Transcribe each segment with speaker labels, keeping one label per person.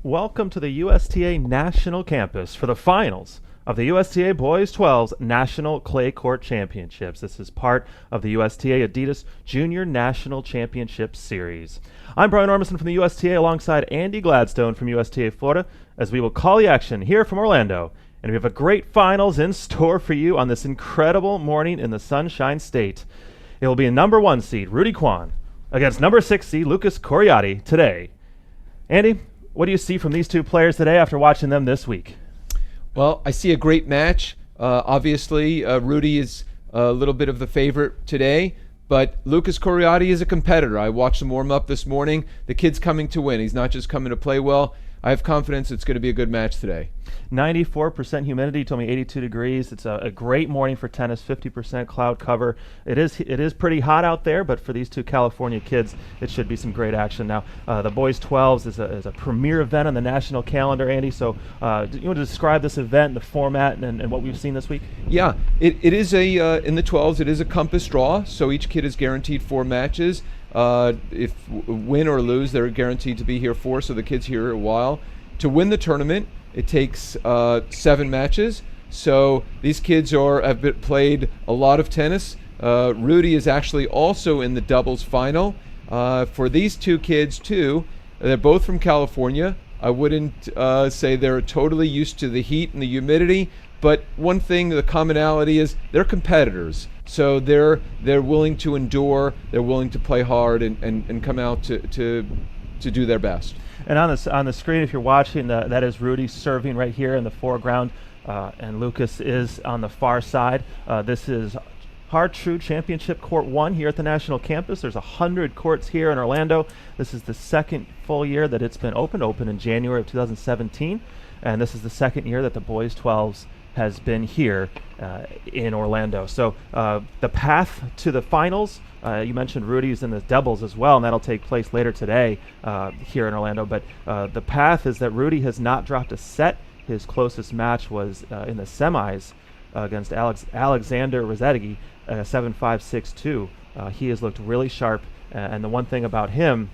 Speaker 1: Welcome to the USTA National Campus for the finals of the USTA Boys 12's National Clay Court Championships. This is part of the USTA Adidas Junior National Championship Series. I'm Brian Ormison from the USTA alongside Andy Gladstone from USTA Florida as we will call the action here from Orlando. And we have a great finals in store for you on this incredible morning in the Sunshine State. It will be a number 1 seed, Rudy Kwan, against number 6 seed, Lucas Coriati, today. Andy, what do you see from these two players today after watching them this week?
Speaker 2: Well, I see a great match. Obviously, Rudy is a little bit of the favorite today, but Lucas Coriati is a competitor. I watched him warm up this morning. The kid's coming to win. He's not just coming to play well. I have confidence it's going to be a good match today.
Speaker 1: 94% humidity, told me 82 degrees. It's a great morning for tennis, 50% cloud cover. It is pretty hot out there, but for these two California kids, it should be some great action. Now, the Boys 12s is a premier event on the national calendar, Andy, so do you want to describe this event, the format, and what we've seen this week?
Speaker 2: Yeah, it is in the 12s, it is a compass draw, so each kid is guaranteed 4 matches. If win or lose, they're guaranteed to be here 4, so the kid's here a while. To win the tournament, it takes 7 matches. So these kids have played a lot of tennis. Rudy is actually also in the doubles final. For these two kids too, they're both from California. I wouldn't say they're totally used to the heat and the humidity, but one thing, the commonality is they're competitors. So they're willing to endure, they're willing to play hard and come out to do their best.
Speaker 1: And on the screen, if you're watching, that is Rudy serving right here in the foreground, and Lucas is on the far side. This is Hard True Championship Court 1 here at the National Campus. There's 100 courts here in Orlando. This is the second full year that it's been open in January of 2017, and this is the second year that the Boys 12s has been here in Orlando. So the path to the finals, you mentioned Rudy's in the doubles as well, and that'll take place later today here in Orlando. But the path is that Rudy has not dropped a set. His closest match was in the semis against Alexander Rossetti, 7-5, 6-2. He has looked really sharp, and the one thing about him,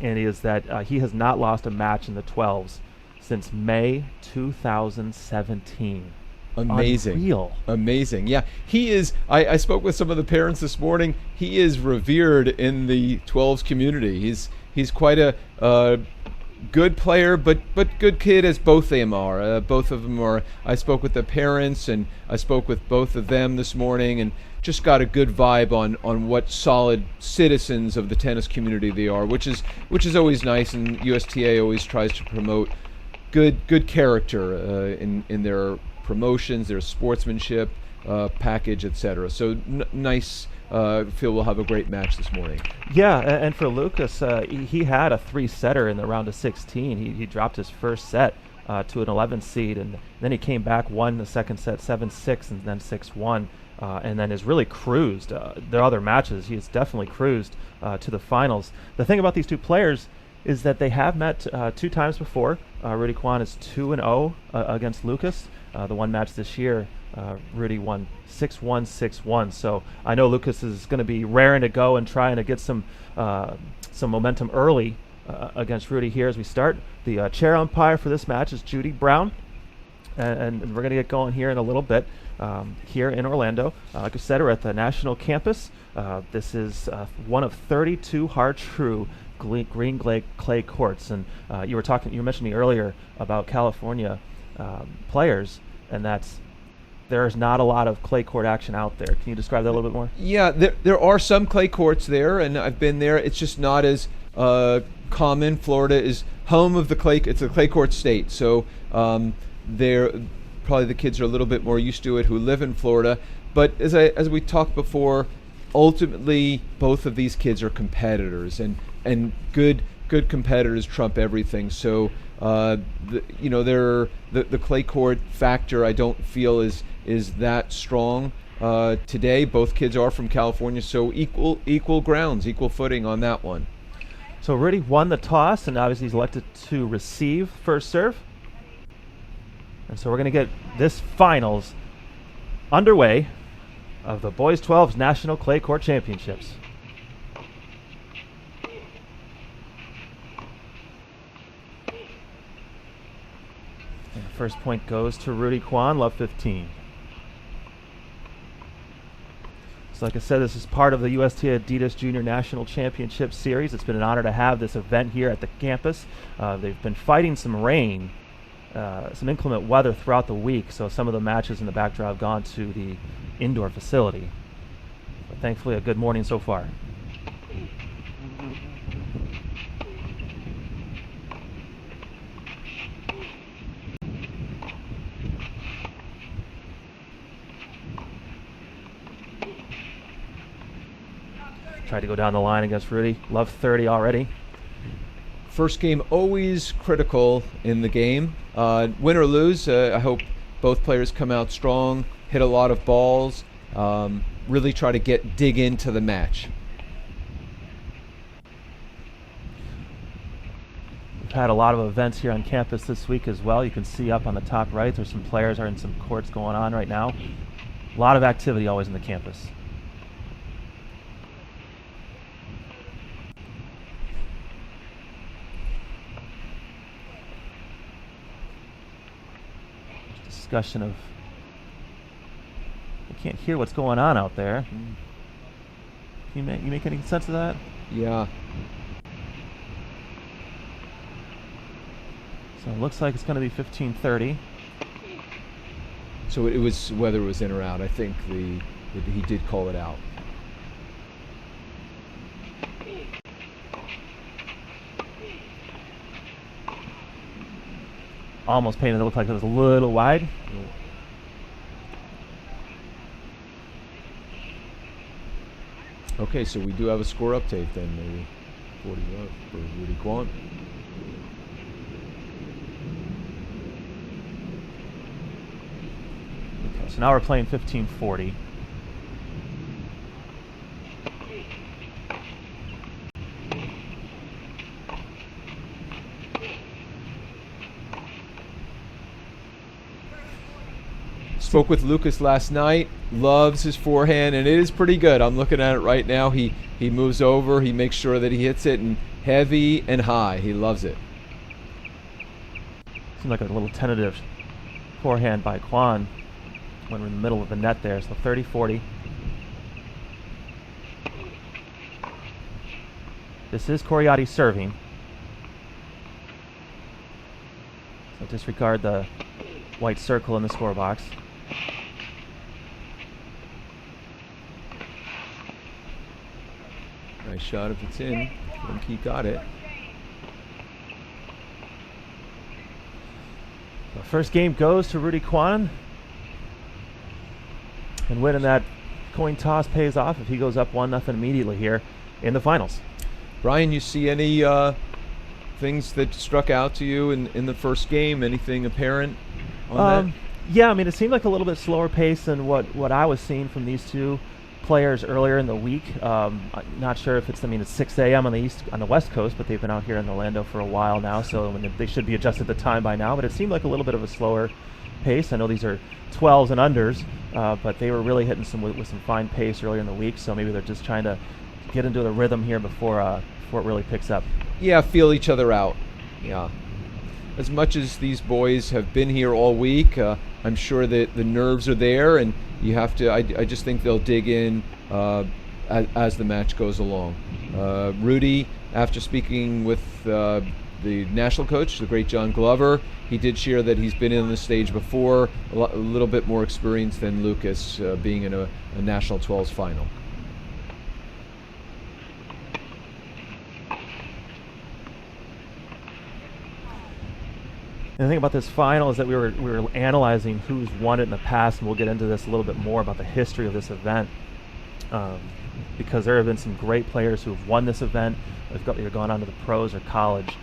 Speaker 1: Andy, is that he has not lost a match in the 12s since May 2017.
Speaker 2: Amazing.
Speaker 1: Unreal.
Speaker 2: Amazing. Yeah, he is. I spoke with some of the parents this morning. He is revered in the 12s community. He's quite a good player, but good kid, as both of them are. Both of them are. I spoke with the parents, and I spoke with both of them this morning, and just got a good vibe on what solid citizens of the tennis community they are, which is always nice, and USTA always tries to promote good character in their promotions, their sportsmanship package, etc. So nice. Feel we'll have a great match this morning.
Speaker 1: Yeah, and for Lucas, he had a 3-setter in the round of 16. He dropped his first set to an 11 seed, and then he came back, won the second set 7-6 and then 6-1, and then has really cruised their other matches. He has definitely cruised to the finals. The thing about these two players is that they have met 2 times before. Rudy Kwan is 2-0 against Lucas. The one match this year, Rudy won 6-1, 6-1. So I know Lucas is going to be raring to go and trying to get some momentum early against Rudy here as we start. The chair umpire for this match is Judy Brown, and we're going to get going here in a little bit here in Orlando. Like I said, we're at the National Campus. This is one of 32 Hard True green clay courts, and you mentioned to me earlier about California players, and there's not a lot of clay court action out there. Can you describe that a little bit more?
Speaker 2: Yeah, there are some clay courts there, and I've been there. It's just not as common. Florida is home of the clay. It's a clay court state, so probably the kids are a little bit more used to it who live in Florida. But as we talked before, ultimately both of these kids are competitors, and good competitors trump everything. So the clay court factor I don't feel is that strong today. Both kids are from California, so equal grounds, equal footing on that one.
Speaker 1: So Rudy won the toss, and obviously he's elected to receive first serve. And so we're going to get this finals underway of the Boys 12's National Clay Court Championships. First point goes to Rudy Kwan, love 15. So like I said, this is part of the USTA Adidas Junior National Championship Series. It's been an honor to have this event here at the campus. They've been fighting some rain, some inclement weather throughout the week, so some of the matches in the backdrop have gone to the indoor facility. But thankfully, a good morning so far. Tried to go down the line against Rudy. Love 30 already.
Speaker 2: First game always critical in the game. Win or lose, I hope both players come out strong, hit a lot of balls, really try to dig into the match.
Speaker 1: We've had a lot of events here on campus this week as well. You can see up on the top right, there's some players are in some courts going on right now. A lot of activity always in the campus. Discussion of, I can't hear what's going on out there. You make any sense of that?
Speaker 2: Yeah.
Speaker 1: So it looks like it's going to be 15-30.
Speaker 2: So it was whether it was in or out. I think he did call it out.
Speaker 1: Almost painted it looked like it was a little wide.
Speaker 2: Okay, so we do have a score update then, maybe 40 up for Rudy Kwan.
Speaker 1: Okay, so now we're playing 15-40.
Speaker 2: Spoke with Lucas last night, loves his forehand, and it is pretty good. I'm looking at it right now. He moves over, he makes sure that he hits it and heavy and high. He loves it.
Speaker 1: Seems like a little tentative forehand by Kwan when we're in the middle of the net there. So 30-40. This is Coriati serving. So disregard the white circle in the score box.
Speaker 2: Nice shot if it's in. I think he got it.
Speaker 1: The first game goes to Rudy Kwan. And winning that coin toss pays off if he goes up 1-0 immediately here in the finals.
Speaker 2: Brian, you see any things that struck out to you in the first game? Anything apparent on that?
Speaker 1: Yeah, I mean, it seemed like a little bit slower pace than what I was seeing from these two players earlier in the week. I'm not sure if it's 6 a.m. on the West Coast, but they've been out here in Orlando for a while now, so they should be adjusted to time by now. But it seemed like a little bit of a slower pace. I know these are 12s and unders, but they were really hitting with some fine pace earlier in the week. So maybe they're just trying to get into the rhythm here before it really picks up.
Speaker 2: Yeah, feel each other out. Yeah. As much as these boys have been here all week, I'm sure that the nerves are there, and you have to. I just think they'll dig in as the match goes along. Rudy, after speaking with the national coach, the great John Glover, he did share that he's been in the stage before, a little bit more experience than Lucas, being in a national 12s final.
Speaker 1: And the thing about this final is that we were analyzing who's won it in the past, and we'll get into this a little bit more about the history of this event, because there have been some great players who have won this event. They've either gone on to the pros or college.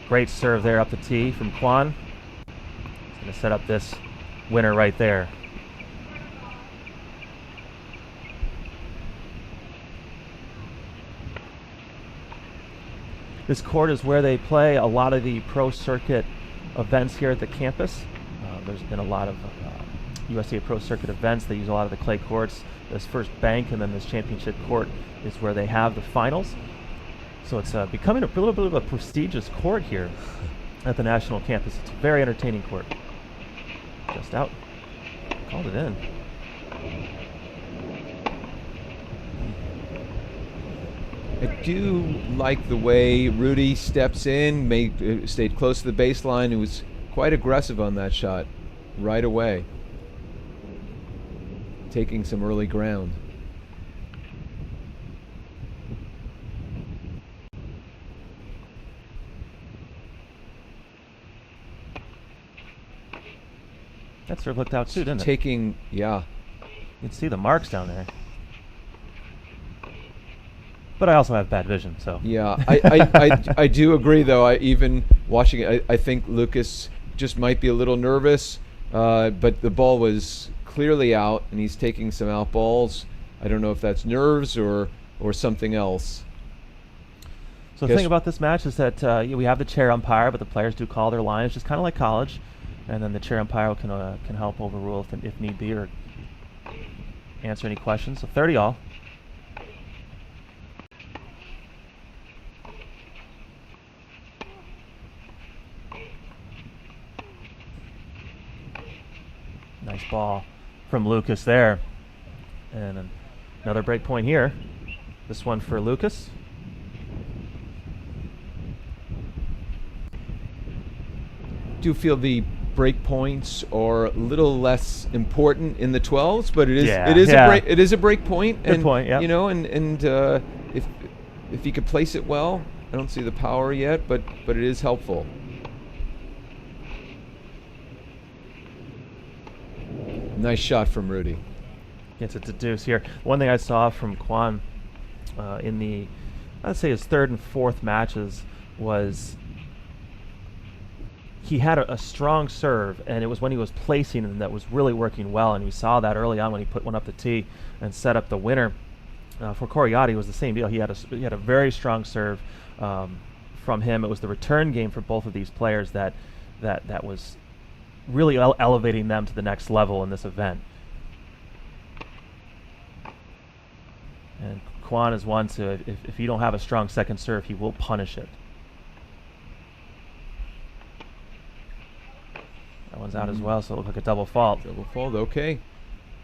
Speaker 1: Great serve there up the tee from Kwan. He's going to set up this winner right there. This court is where they play a lot of the pro circuit events here at the campus. There's been a lot of USTA Pro Circuit events. They use a lot of the clay courts. This first bank and then this championship court is where they have the finals. So it's becoming a little bit of a prestigious court here at the national campus. It's a very entertaining court. Just out. Called it in.
Speaker 2: I do like the way Rudy steps in, stayed close to the baseline, and was quite aggressive on that shot right away, taking some early ground.
Speaker 1: That serve looked out too, didn't it?
Speaker 2: Taking, yeah.
Speaker 1: You can see the marks down there. But I also have bad vision, so.
Speaker 2: Yeah, I do agree, though. Even watching it, I think Lucas just might be a little nervous, but the ball was clearly out, and he's taking some out balls. I don't know if that's nerves or something else.
Speaker 1: So the thing about this match is that we have the chair umpire, but the players do call their lines, just kind of like college, and then the chair umpire can help overrule if need be or answer any questions. So 30-all. Nice ball from Lucas there. And another break point here. This one for Lucas.
Speaker 2: Do feel the break points are a little less important in the 12s, but it is a break point.
Speaker 1: Good point, yeah.
Speaker 2: You know, and if he could place it well, I don't see the power yet, but it is helpful. Nice shot from Rudy.
Speaker 1: Gets it to deuce here. One thing I saw from Kwon in the, I'd say his third and fourth matches was he had a strong serve, and it was when he was placing and that was really working well, and we saw that early on when he put one up the tee and set up the winner. For Coriati, it was the same deal. He had a very strong serve from him. It was the return game for both of these players that was really elevating them to the next level in this event. And Kwon is one to, if you don't have a strong second serve, he will punish it. That one's out as well, so it looked like a double fault.
Speaker 2: Double fault, okay.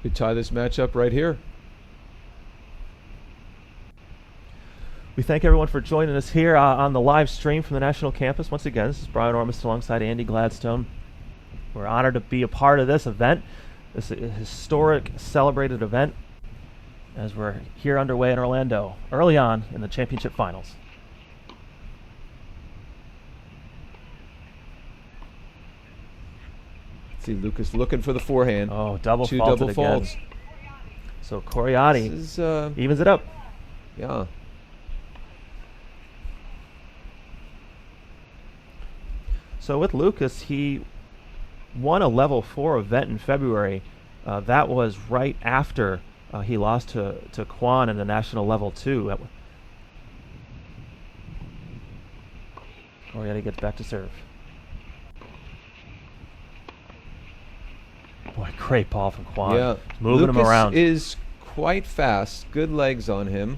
Speaker 2: Could tie this match up right here.
Speaker 1: We thank everyone for joining us here on the live stream from the National Campus. Once again, this is Brian Ormist alongside Andy Gladstone. We're honored to be a part of this event, this historic, celebrated event, as we're here underway in Orlando, early on in the championship finals.
Speaker 2: See Lucas looking for the forehand.
Speaker 1: Oh, double
Speaker 2: Two
Speaker 1: faulted
Speaker 2: double faults.
Speaker 1: again. So Coriati evens it up.
Speaker 2: Yeah.
Speaker 1: So with Lucas, he won a level 4 event in February. That was right after he lost to Kwon in the national level 2. Coriati gets back to serve. Boy, great ball from Kwon.
Speaker 2: Yeah.
Speaker 1: Moving him around.
Speaker 2: Lucas is quite fast. Good legs on him.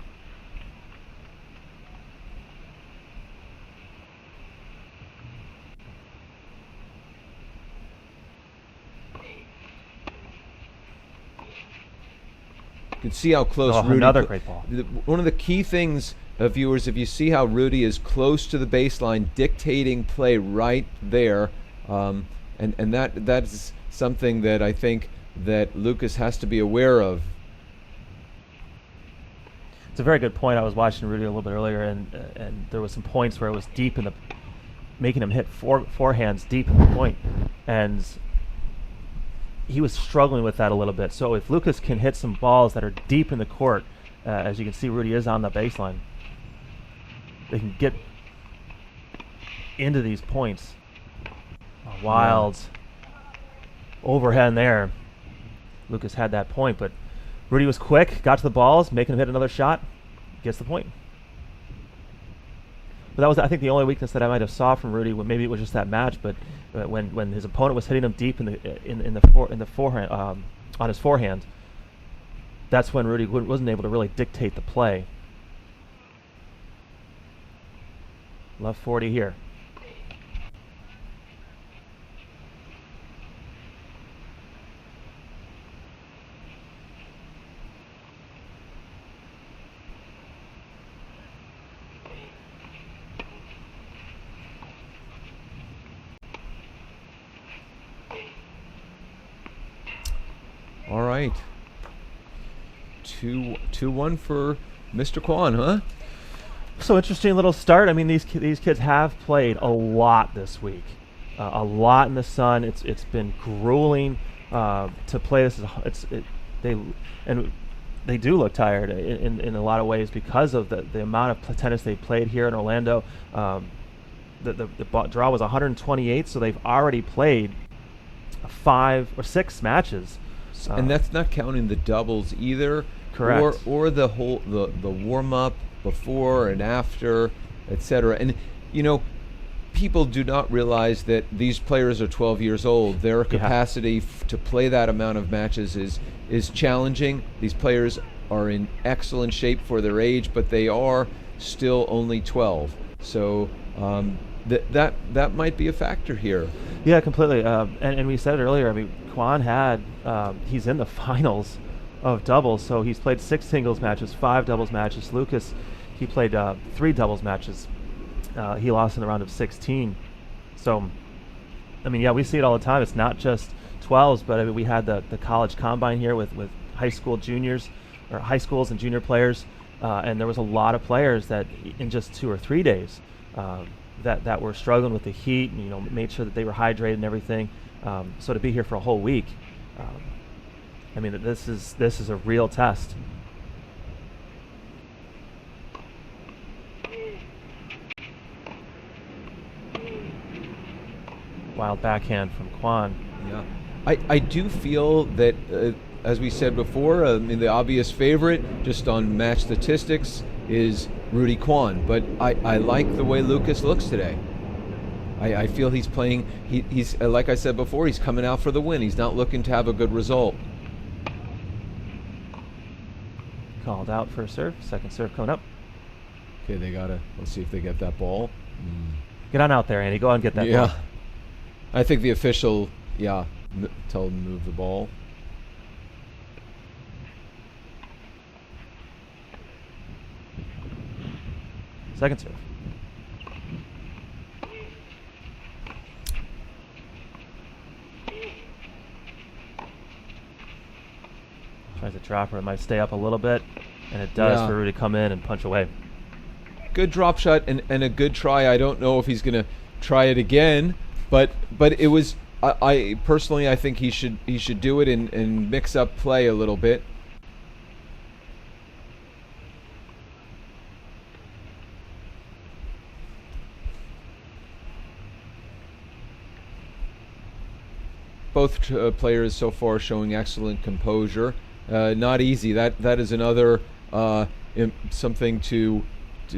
Speaker 2: You can see how close Rudy.
Speaker 1: Another great ball.
Speaker 2: One of the key things, viewers, if you see how Rudy is close to the baseline, dictating play right there, and that's something that I think that Lucas has to be aware of.
Speaker 1: It's a very good point. I was watching Rudy a little bit earlier, and there was some points where it was deep in the, making him hit forehands deep in the point, and he was struggling with that a little bit. So if Lucas can hit some balls that are deep in the court, as you can see, Rudy is on the baseline, they can get into these points. A wild overhand there. Lucas had that point, but Rudy was quick, got to the balls, making him hit another shot, gets the point. But that was, I think, the only weakness that I might have saw from Rudy. Maybe it was just that match, but when his opponent was hitting him deep in the forehand, on his forehand, that's when Rudy wasn't able to really dictate the play. Left 40 here.
Speaker 2: right. 2-1 for Mr. Kwan, huh?
Speaker 1: So interesting little start. I mean, these kids have played a lot this week, a lot in the sun. It's been grueling to play this. They do look tired in a lot of ways because of the amount of tennis they played here in Orlando. The draw was 128, so they've already played 5 or 6 matches.
Speaker 2: And that's not counting the doubles either.
Speaker 1: Correct.
Speaker 2: Or the whole the warm up before and after, etc. And people do not realize that these players are 12 years old. Their capacity to play that amount of matches is challenging. These players are in excellent shape for their age, but they are still only 12. So that might be a factor here.
Speaker 1: Yeah, completely. And we said it earlier. I mean, Kwan he's in the finals of doubles, so he's played 6 singles matches, 5 doubles matches. Lucas, he played 3 doubles matches. He lost in the round of 16. So, I mean, yeah, we see it all the time. It's not just 12s, but I mean, we had the college combine here with high school juniors, or high schools and junior players, and there was a lot of players that in just 2 or 3 days that were struggling with the heat, and made sure that they were hydrated and everything. So to be here for a whole week, I mean, this is a real test. Wild backhand from Kwan.
Speaker 2: Yeah, I do feel that, as we said before, I mean, the obvious favorite, just on match statistics, is Rudy Kwan. But I like the way Lucas looks today. I feel he's playing. He's like I said before, he's coming out for the win. He's not looking to have a good result.
Speaker 1: Called out for a serve. Second serve coming up.
Speaker 2: Okay, let's see if they get that ball.
Speaker 1: Get on out there, Andy. Go on and get that ball.
Speaker 2: Yeah. I think the official, tell him to move the ball.
Speaker 1: Second serve. Tries to drop her. It might stay up a little bit, and it does for Rudy to come in and punch away.
Speaker 2: Good drop shot and a good try. I don't know if he's going to try it again, but it was. I personally, I think he should do it and mix up play a little bit. Both players so far showing excellent composure. Not easy. That is another something to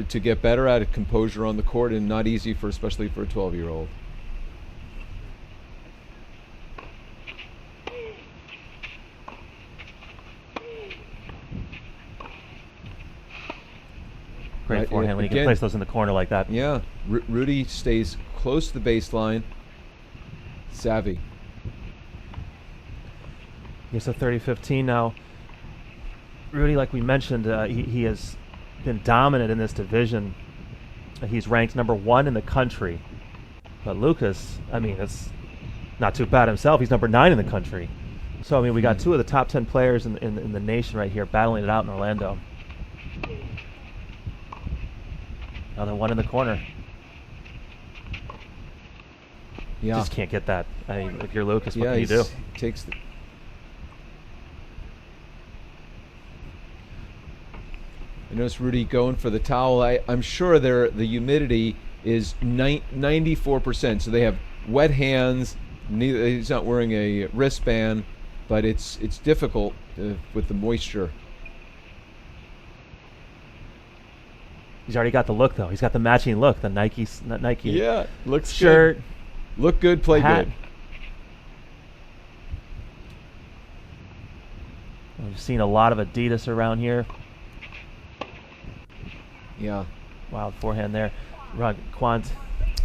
Speaker 2: get better at, composure on the court, and not easy especially for a 12-year-old.
Speaker 1: Great forehand when you can place those in the corner like that.
Speaker 2: Yeah, Rudy stays close to the baseline. Savvy.
Speaker 1: Yes, a 30-15 now. Rudy, like we mentioned, he has been dominant in this division. He's ranked number 1 in the country. But Lucas, I mean, it's not too bad himself. He's number 9 in the country. So, I mean, we got 2 of the top 10 players in the nation right here battling it out in Orlando. Another one in the corner.
Speaker 2: Yeah.
Speaker 1: Just can't get that. I mean, if you're Lucas, what can you do?
Speaker 2: Takes the I notice Rudy going for the towel. I'm sure the humidity is 94%, so they have wet hands. He's not wearing a wristband, but it's difficult with the moisture.
Speaker 1: He's already got the look, though. He's got the matching look, the Nike
Speaker 2: Yeah, looks
Speaker 1: shirt.
Speaker 2: Good. Look good, play
Speaker 1: hat.
Speaker 2: good.
Speaker 1: We've seen a lot of Adidas around here.
Speaker 2: Yeah.
Speaker 1: Wild forehand there. Kwan.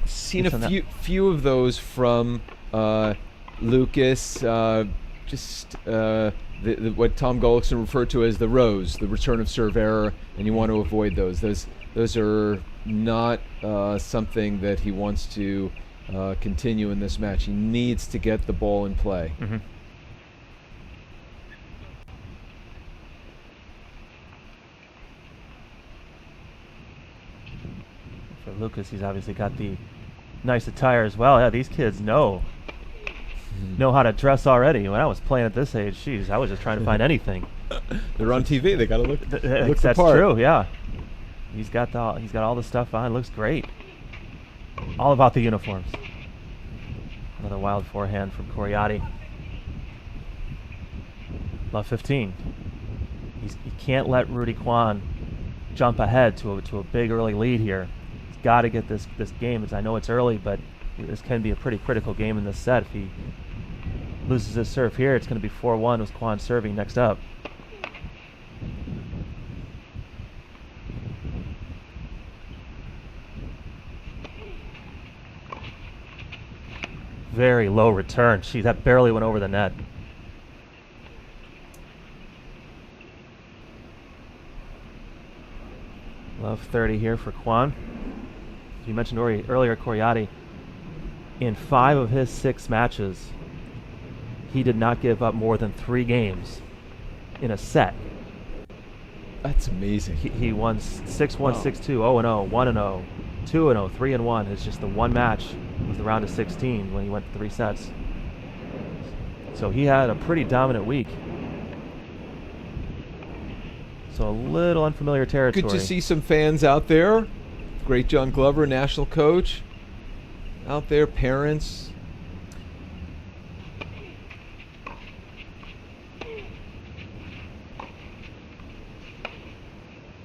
Speaker 2: Seen a few of those from Lucas. What Tom Gullickson referred to as the rose, the return of serve error, and you want to avoid those. Those are not something that he wants to continue in this match. He needs to get the ball in play.
Speaker 1: Mm-hmm. Lucas. He's obviously got the nice attire as well. Yeah, these kids know how to dress already. When I was playing at this age, geez, I was just trying to find anything.
Speaker 2: They're on TV. They got to look the
Speaker 1: That's
Speaker 2: part.
Speaker 1: true. Yeah, he's got all the stuff on. Looks great. All about the uniforms. Another wild forehand from Coriati. Love 15. He can't let Rudy Kwan jump ahead to a big early lead here. He's got to get this game. I know it's early, but this can be a pretty critical game in this set. If he loses his serve here, it's going to be 4-1 with Kwan serving next up. Very low return. Gee, that barely went over the net. Love 30 here for Kwan. As you mentioned earlier, Coriati, in 5 of his 6 matches, he did not give up more than 3 games in a set.
Speaker 2: That's amazing.
Speaker 1: He won 6-1, 6-2, 0-0, 1-0, 2-0, 3-1. It's just the one match was the round of 16 when he went 3 sets. So he had a pretty dominant week. So a little unfamiliar territory.
Speaker 2: Good to see some fans out there. Great John Glover, national coach, out there, parents.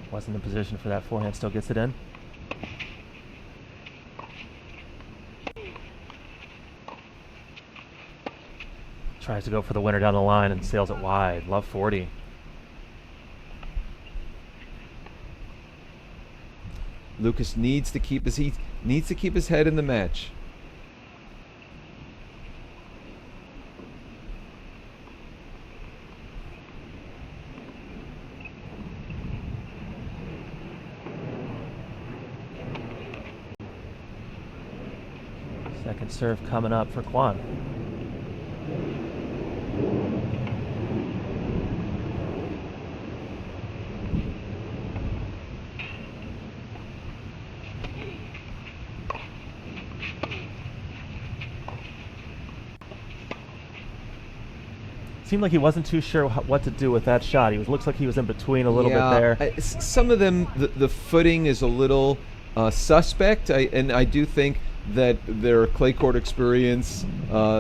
Speaker 1: Wasn't in position for that forehand, still gets it in. Tries to go for the winner down the line and sails it wide. Love 40.
Speaker 2: Lucas needs to keep his head in the match.
Speaker 1: Second serve coming up for Kwan. Seemed like he wasn't too sure what to do with that shot. Looks like he was in between a little bit there.
Speaker 2: Some of them, the footing is a little suspect, and I do think that their clay court experience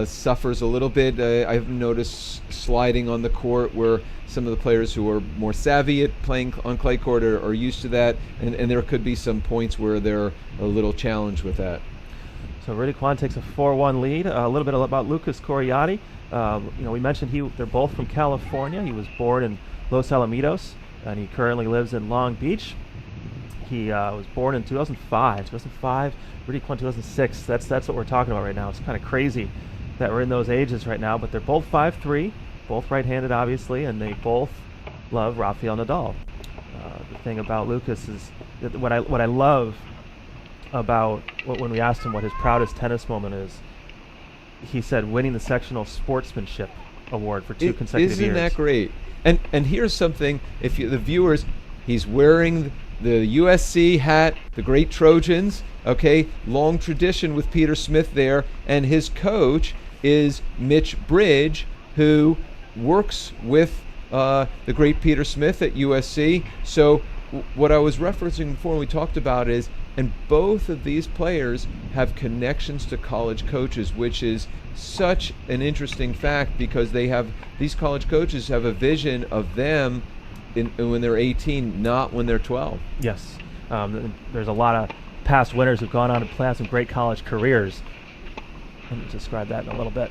Speaker 2: suffers a little bit. I've noticed sliding on the court where some of the players who are more savvy at playing on clay court are used to that, and there could be some points where they're a little challenged with that.
Speaker 1: So Rudy Kwan takes a 4-1 lead. A little bit about Lucas Coriati. We mentioned they're both from California. He was born in Los Alamitos, and he currently lives in Long Beach. He was born in 2005. Rudy Kwan 2006. That's what we're talking about right now. It's kind of crazy that we're in those ages right now, but they're both 5'3", both right-handed, obviously, and they both love Rafael Nadal. The thing about Lucas is that what I love about when we asked him what his proudest tennis moment is, he said winning the sectional sportsmanship award for 2 consecutive years.
Speaker 2: Isn't that great? And here's something, the viewers, he's wearing the USC hat, the great Trojans, okay, long tradition with Peter Smith there, and his coach is Mitch Bridge, who works with the great Peter Smith at USC. So what I was referencing before when we talked about is, and both of these players have connections to college coaches, which is such an interesting fact because these college coaches have a vision of them when they're 18, not when they're 12.
Speaker 1: Yes. There's a lot of past winners who've gone on to play some great college careers. Let me describe that in a little bit.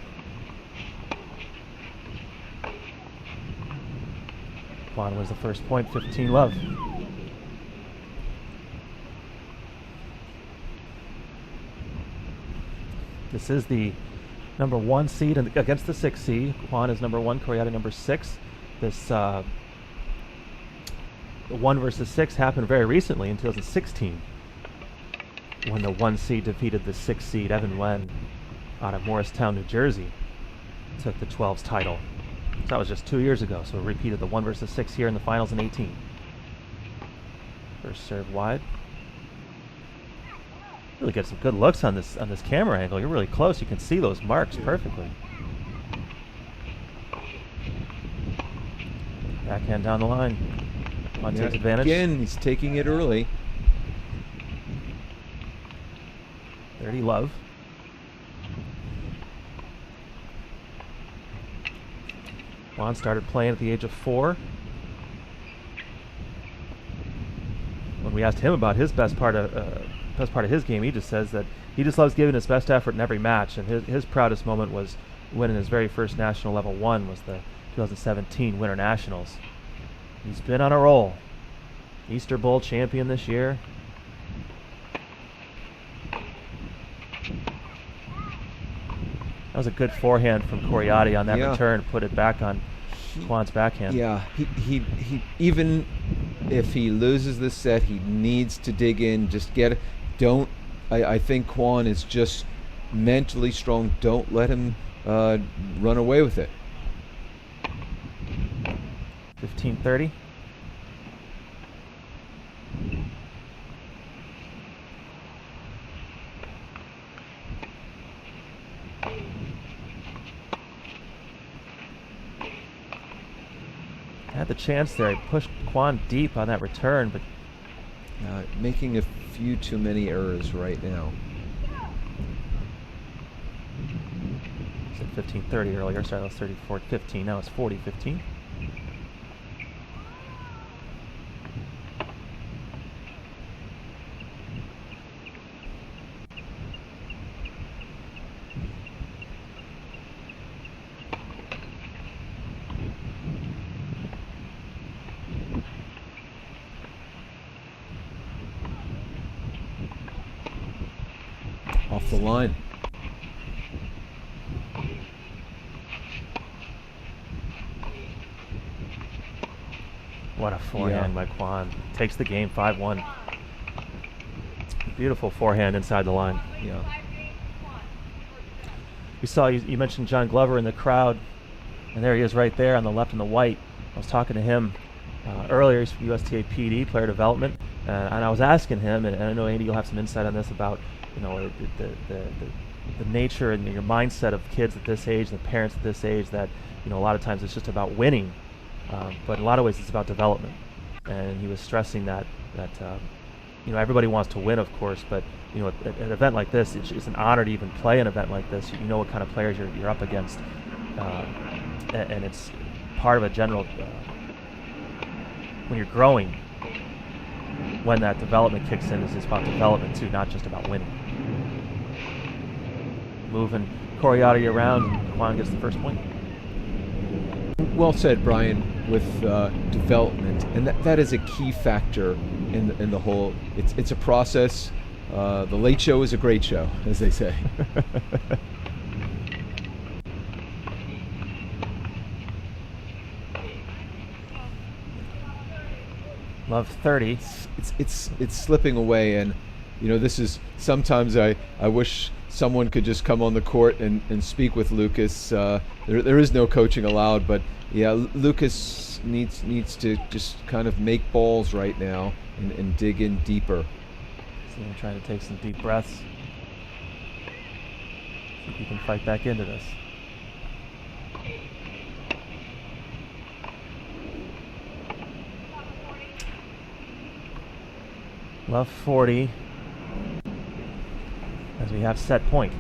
Speaker 1: Kwan was the first point, 15 love. This is the number 1 seed against the 6 seed. Kwan is number 1, Coriati number 6. This 1 versus 6 happened very recently in 2016 when the 1 seed defeated the 6 seed Evan Wen out of Morristown, New Jersey. Took the 12's title. So that was just 2 years ago. So we repeated the 1 versus 6 here in the finals in 18. First serve wide. Really get some good looks on this camera angle. You're really close. You can see those marks perfectly. Backhand down the line. Kwon takes advantage.
Speaker 2: Again, he's taking it early.
Speaker 1: 30 love. Kwon started playing at the age of 4. When we asked him about his best part of his game, he just says that he just loves giving his best effort in every match, and his proudest moment was winning his very first national level 1 was the 2017 Winter Nationals. He's been on a roll. Easter Bowl champion this year. That was a good forehand from Coriati on that return. Put it back on Kwon's backhand.
Speaker 2: Yeah, he even if he loses this set, he needs to dig in. Just get it. I think Kwon is just mentally strong. Don't let him run away with it.
Speaker 1: 15-30. Had the chance there. He pushed Kwon deep on that return, but
Speaker 2: making a few too many errors right now.
Speaker 1: Said 15-30 earlier. Sorry, that was 34-15. Now it's 40-15.
Speaker 2: Off the line.
Speaker 1: What a forehand by Kwon. Takes the game 5-1. Beautiful forehand inside the line.
Speaker 2: Yeah.
Speaker 1: We saw, you mentioned John Glover in the crowd, and there he is right there on the left in the white. I was talking to him earlier. He's from USTA PD, player development, and I was asking him, and I know, Andy, you'll have some insight on this about, you know, the nature and your mindset of kids at this age, the parents at this age, that, you know, a lot of times it's just about winning, but in a lot of ways it's about development. And he was stressing that you know, everybody wants to win, of course, but, you know, at an event like this, it's an honor to even play an event like this. You know what kind of players you're up against, and it's part of a general when you're growing. When that development kicks in, it's about development too, not just about winning. Moving Coriati around, Kwon gets the first point.
Speaker 2: Well said, Brian, with development, and that is a key factor in the whole. It's a process. The late show is a great show, as they say.
Speaker 1: Love 30.
Speaker 2: It's slipping away, and you know, this is sometimes I wish someone could just come on the court and speak with Lucas. There is no coaching allowed, but yeah, Lucas needs to just kind of make balls right now and dig in deeper.
Speaker 1: See him trying to take some deep breaths. See if he can fight back into this. Love 40 as we have set point.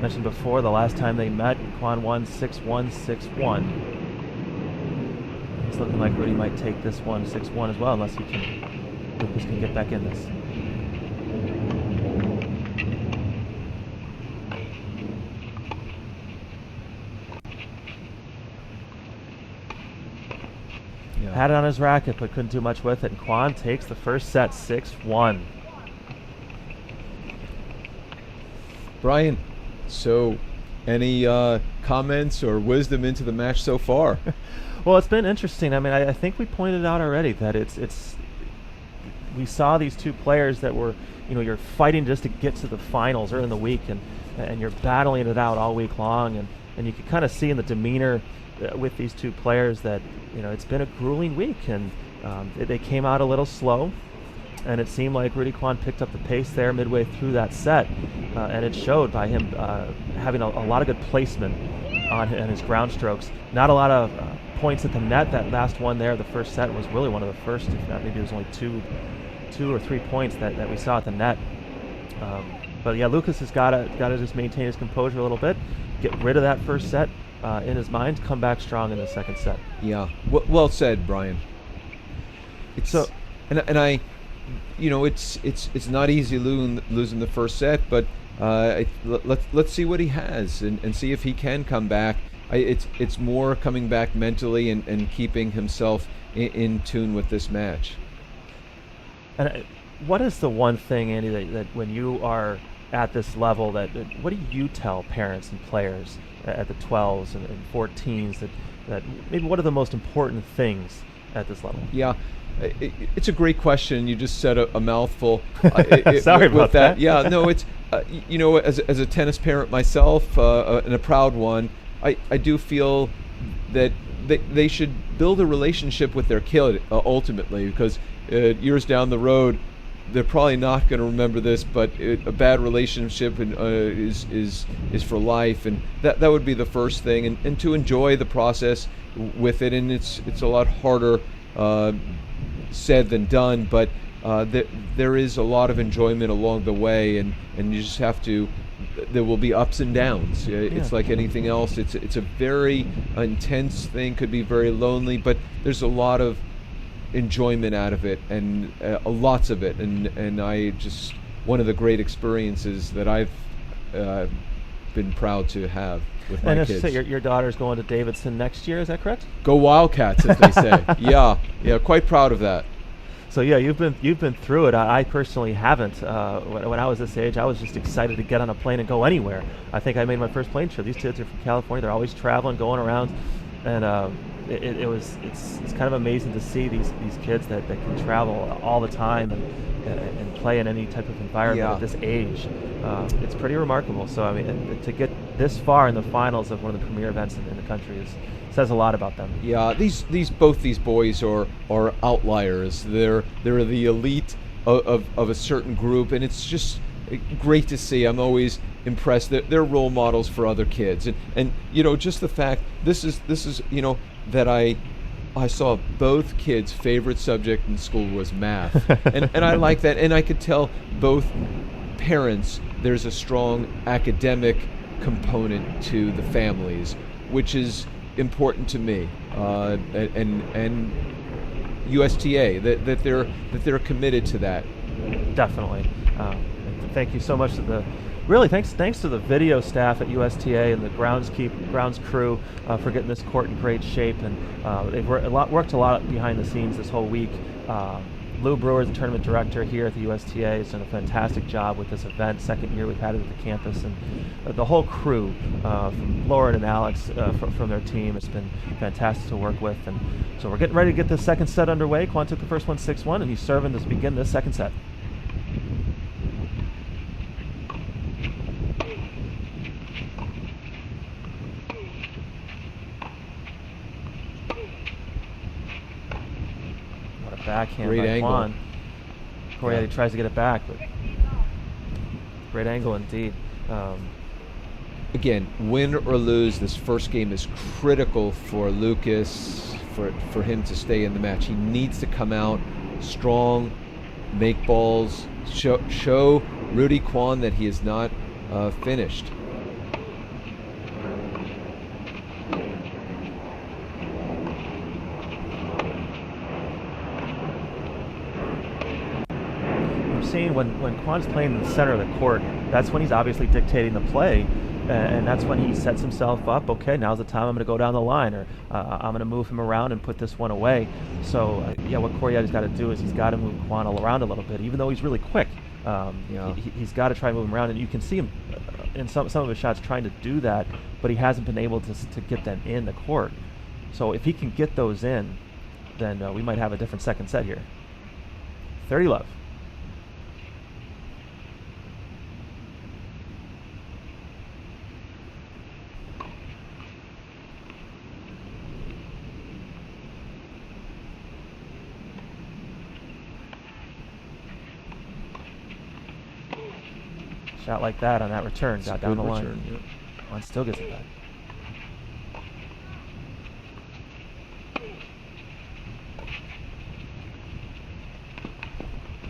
Speaker 1: Mentioned before, the last time they met, Kwon won 6-1, 6-1. It's looking like Rudy might take this one 6-1 as well, unless Lucas can get back in this.
Speaker 2: Yeah.
Speaker 1: Had it on his racket, but couldn't do much with it. And Kwon takes the first set 6-1.
Speaker 2: Brian, so any comments or wisdom into the match so far?
Speaker 1: Well, it's been interesting. I mean, I think we pointed out already that we saw these two players that were, you know, you're fighting just to get to the finals early in the week, and you're battling it out all week long, and you can kind of see in the demeanor with these two players that, you know, it's been a grueling week, and they came out a little slow. And it seemed like Rudy Kwan picked up the pace there midway through that set, and it showed by him having a lot of good placement on his ground strokes. Not a lot of points at the net. That last one there, the first set, was really one of the first, if not maybe it was only two or 3 points that we saw at the net. But yeah, Lucas has got to just maintain his composure a little bit, get rid of that first set in his mind, come back strong in the second set.
Speaker 2: Yeah, well said, Brian. And I, it's not easy losing the first set, but let's see what he has and see if he can come back. It's more coming back mentally and keeping himself in tune with this match.
Speaker 1: And what is the one thing, Andy, that when you are at this level, what do you tell parents and players at the 12s and 14s that maybe what are the most important things at this level?
Speaker 2: Yeah. It's a great question. You just said a mouthful.
Speaker 1: Sorry about that.
Speaker 2: Yeah, no, it's as a tennis parent myself and a proud one, I do feel that they should build a relationship with their kid ultimately, because years down the road they're probably not going to remember this, but a bad relationship is for life, and that would be the first thing, and to enjoy the process with it. And it's a lot harder said than done, but there is a lot of enjoyment along the way, and you just have to. There will be ups and downs. It's like anything else. It's a very intense thing. Could be very lonely, but there's a lot of enjoyment out of it, and lots of it. And I just one of the great experiences that I've been proud to have with my kids.
Speaker 1: And your daughter's going to Davidson next year, is that correct?
Speaker 2: Go Wildcats, as they say. Yeah, quite proud of that.
Speaker 1: So yeah, you've been through it. I personally haven't. When I was this age, I was just excited to get on a plane and go anywhere. I think I made my first plane trip. These kids are from California. They're always traveling, going around, and it's kind of amazing to see these kids that can travel all the time and play in any type of environment at this age. It's pretty remarkable. So I mean, to get this far in the finals of one of the premier events in the country says a lot about them.
Speaker 2: Yeah, both these boys are outliers. They're the elite of a certain group, and it's just great to see. I'm always impressed that they're role models for other kids, and just the fact this is that I saw both kids' favorite subject in school was math, and I like that, and I could tell both parents there's a strong academic component to the families, which is important to me, and USTA that they're committed to that.
Speaker 1: Definitely. Thank you so much to thanks to the video staff at USTA and the grounds crew for getting this court in great shape, and they've worked a lot behind the scenes this whole week. Lou Brewer is the tournament director here at the USTA. Has done a fantastic job with this event. Second year we've had it at the campus, and the whole crew, from Lauren and Alex from their team, it's been fantastic to work with. And so we're getting ready to get this second set underway. Kwan took the first one 6-1, and he's serving to begin this second set. Backhand
Speaker 2: great
Speaker 1: by
Speaker 2: angle.
Speaker 1: Kwan. Corey tries to get it back, but great angle indeed.
Speaker 2: Again, win or lose, this first game is critical for Lucas, for him to stay in the match. He needs to come out strong, make balls, show Rudy Kwan that he is not finished.
Speaker 1: Seeing when Kwan's playing in the center of the court, that's when he's obviously dictating the play, and that's when he sets himself up. Okay, now's the time I'm going to go down the line, or I'm going to move him around and put this one away. So what Corey's got to do is he's got to move Kwan around a little bit, even though he's really quick. He's got to try to move him around, and you can see him in some of his shots trying to do that, but he hasn't been able to get them in the court. So if he can get those in, then we might have a different second set here. 30-love. Shot like that on that return,
Speaker 2: It's a
Speaker 1: got down the
Speaker 2: good
Speaker 1: line.
Speaker 2: return, yeah.
Speaker 1: Quan still gets it back.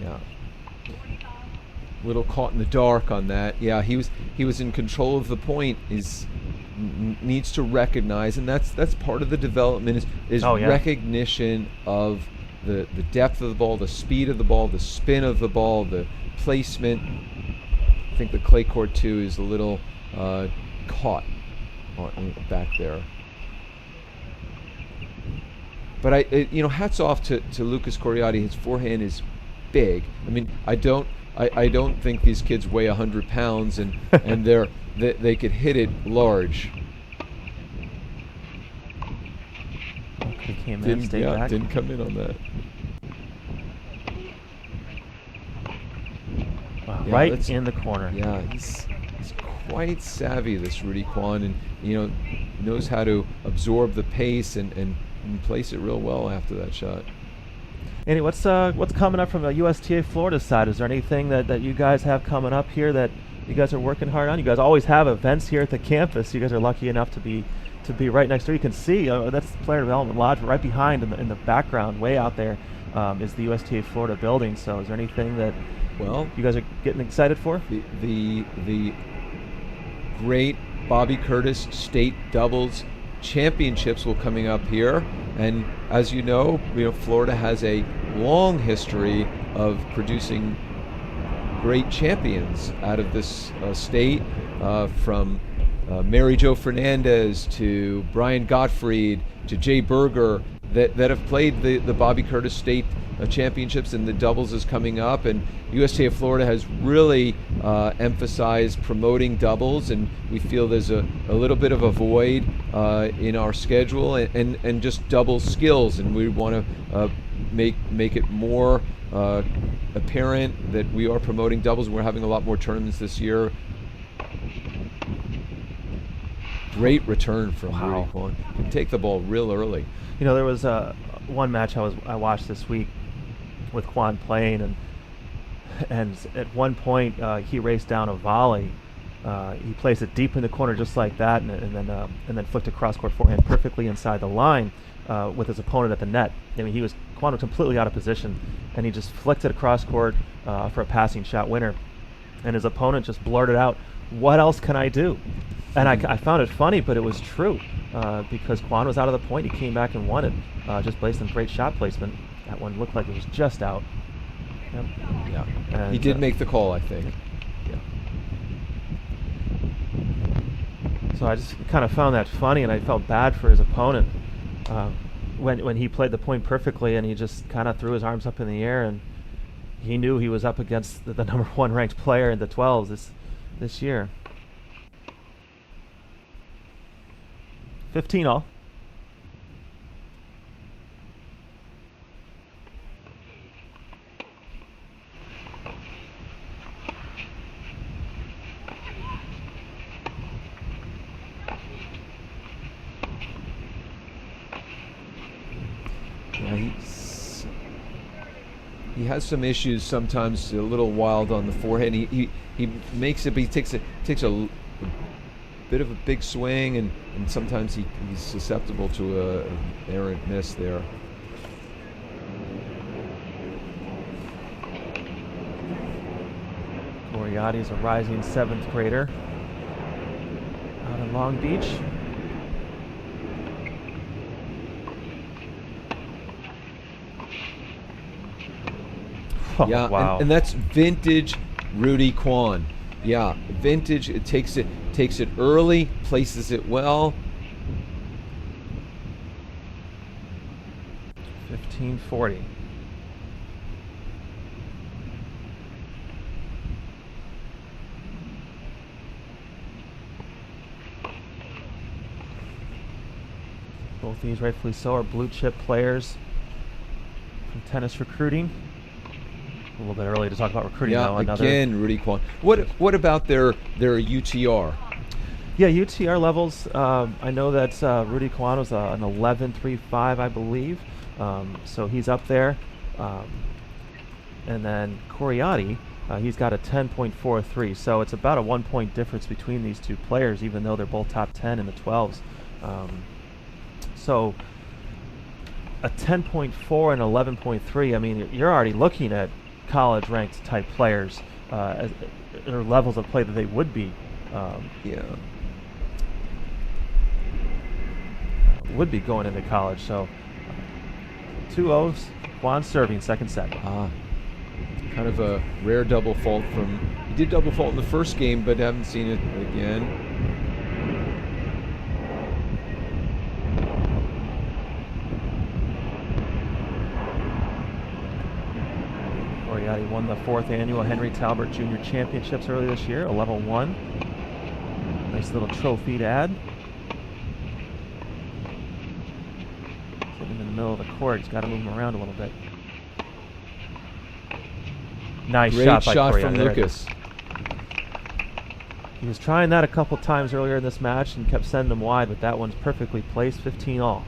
Speaker 2: Yeah. Little caught in the dark on that. Yeah, he was in control of the point. Needs to recognize, and that's part of the development is
Speaker 1: Oh, yeah.
Speaker 2: recognition of the depth of the ball, the speed of the ball, the spin of the ball, the placement. I think the clay court too is a little caught back there. But hats off to Lucas Coriati. His forehand is big. I mean, I don't think these kids weigh 100 pounds and they could hit it large.
Speaker 1: He came in, stayed back.
Speaker 2: Didn't come in on that.
Speaker 1: Wow,
Speaker 2: Yeah,
Speaker 1: right in the corner.
Speaker 2: Yeah, he's quite savvy, this Rudy Quan, and knows how to absorb the pace and place it real well after that shot.
Speaker 1: Andy, what's coming up from the USTA Florida side? Is there anything that you guys have coming up here that you guys are working hard on? You guys always have events here at the campus. You guys are lucky enough to be right next door. You can see that's the Player Development Lodge. Right behind in the background, way out there, is the USTA Florida building. So is there anything that you guys are getting excited for?
Speaker 2: The great Bobby Curtis State Doubles Championships will coming up here, and as you know, Florida has a long history of producing great champions out of this state, from Mary Jo Fernandez to Brian Gottfried to Jay Berger, that have played the Bobby Curtis State Championships, and the doubles is coming up, and USTA Florida has really emphasized promoting doubles, and we feel there's a little bit of a void in our schedule and just double skills, and we want to make it more apparent that we are promoting doubles. We're having a lot more tournaments this year. Great return from Rudy Quan. Can take the ball real early.
Speaker 1: There was one match I watched this week with Quan playing, and at one point he raced down a volley. He placed it deep in the corner just like that, and then flicked a cross court forehand perfectly inside the line with his opponent at the net. I mean, Quan was completely out of position, and he just flicked it across court for a passing shot winner, and his opponent just blurted out, "What else can I do?" And I found it funny, but it was true, because Quan was out of the point. He came back and won it, just based on great shot placement. That one looked like it was just out. Yep.
Speaker 2: Yeah,
Speaker 1: and
Speaker 2: he did make the call, I think.
Speaker 1: Yeah. So I just kind of found that funny, and I felt bad for his opponent when he played the point perfectly, and he just kind of threw his arms up in the air, and he knew he was up against the number one ranked player in the 12s this year. 15 all.
Speaker 2: Yeah, he has some issues sometimes, a little wild on the forehand. He makes it, but he takes a bit of a big swing, and sometimes he's susceptible to an errant miss there.
Speaker 1: Coriati is a rising 7th grader out in Long Beach. Oh,
Speaker 2: Yeah,
Speaker 1: wow.
Speaker 2: and that's vintage Rudy Quan. Yeah, vintage. It takes it early, places it well.
Speaker 1: 1540. Both these, rightfully so, are blue chip players from tennis recruiting. A little bit early to talk about recruiting now.
Speaker 2: Again, Rudy Quan. What about their UTR?
Speaker 1: Yeah, UTR levels. I know that Rudy Quan was an 11.35, I believe. So he's up there. And then Coriati He's got a 10.43, so it's about a 1 point difference between these two players, even though they're both top 10 in the 12s. So a 10.4 and 11.3, I mean, you're already looking at college-ranked type players, or levels of play that they would be. Would be going into college. So 2-0s, Juan serving second set.
Speaker 2: Kind of a rare double fault from. He did double fault in the first game, but haven't seen it again.
Speaker 1: Coriati won the 4th annual Henry Talbert Jr. Championships earlier this year, a level 1. Nice little trophy to add. Sitting in the middle of the court, he's got to move him around a little bit. Nice
Speaker 2: Great
Speaker 1: shot by
Speaker 2: shot
Speaker 1: Coriati.
Speaker 2: from Lucas.
Speaker 1: He was trying that a couple times earlier in this match and kept sending them wide, but that one's perfectly placed, 15-all.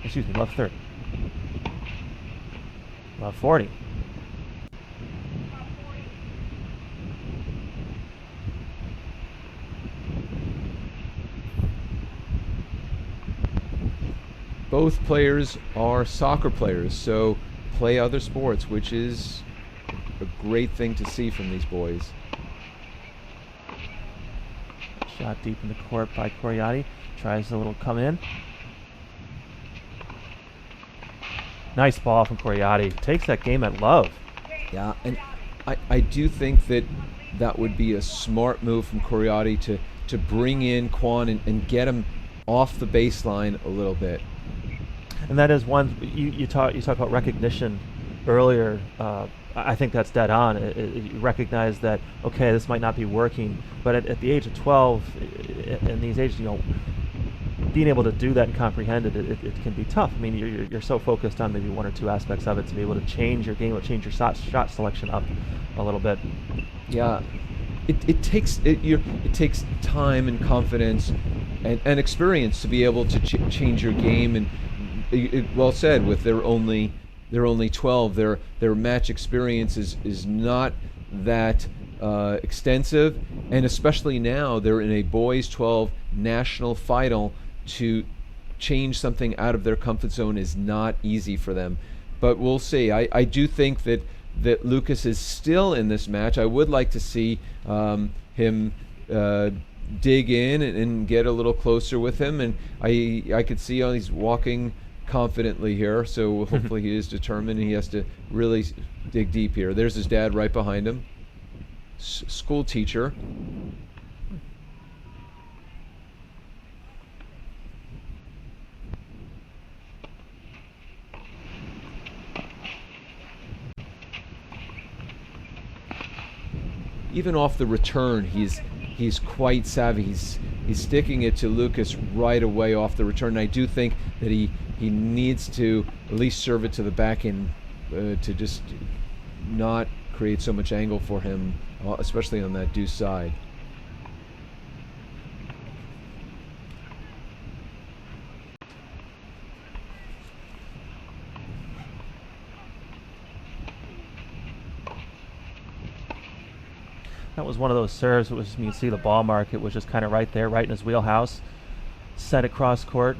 Speaker 1: Excuse me, love 30. Love 40.
Speaker 2: Both players are soccer players, so play other sports, which is a great thing to see from these boys.
Speaker 1: Shot deep in the court by Coriati. Tries a little come in. Nice ball from Coriati. Takes that game at love.
Speaker 2: Yeah, and I do think that would be a smart move from Coriati to bring in Quan and get him off the baseline a little bit.
Speaker 1: And that is one, you talk about recognition earlier. I think that's dead on. You recognize that, okay, this might not be working, but at the age of 12, in these ages, being able to do that and comprehend it can be tough. I mean, you're so focused on maybe one or two aspects of it to be able to change your game or change your shot selection up a little bit.
Speaker 2: Yeah, it takes time and confidence and experience to be able to change your game. And well said, with they're only 12, their match experience is not that extensive, and especially now they're in a boys 12 national final. To change something out of their comfort zone is not easy for them, but we'll see. I do think that Lucas is still in this match. I would like to see him dig in and get a little closer with him, and I could see how he's walking confidently here, so hopefully he is determined, and he has to really dig deep here. There's his dad right behind him, school teacher. Even off the return, he's quite savvy. He's sticking it to Lucas right away off the return. And I do think that he needs to at least serve it to the back end to just not create so much angle for him, especially on that deuce side.
Speaker 1: That was one of those serves. It was, you can see the ball mark. It was just kind of right there, right in his wheelhouse. Set across court.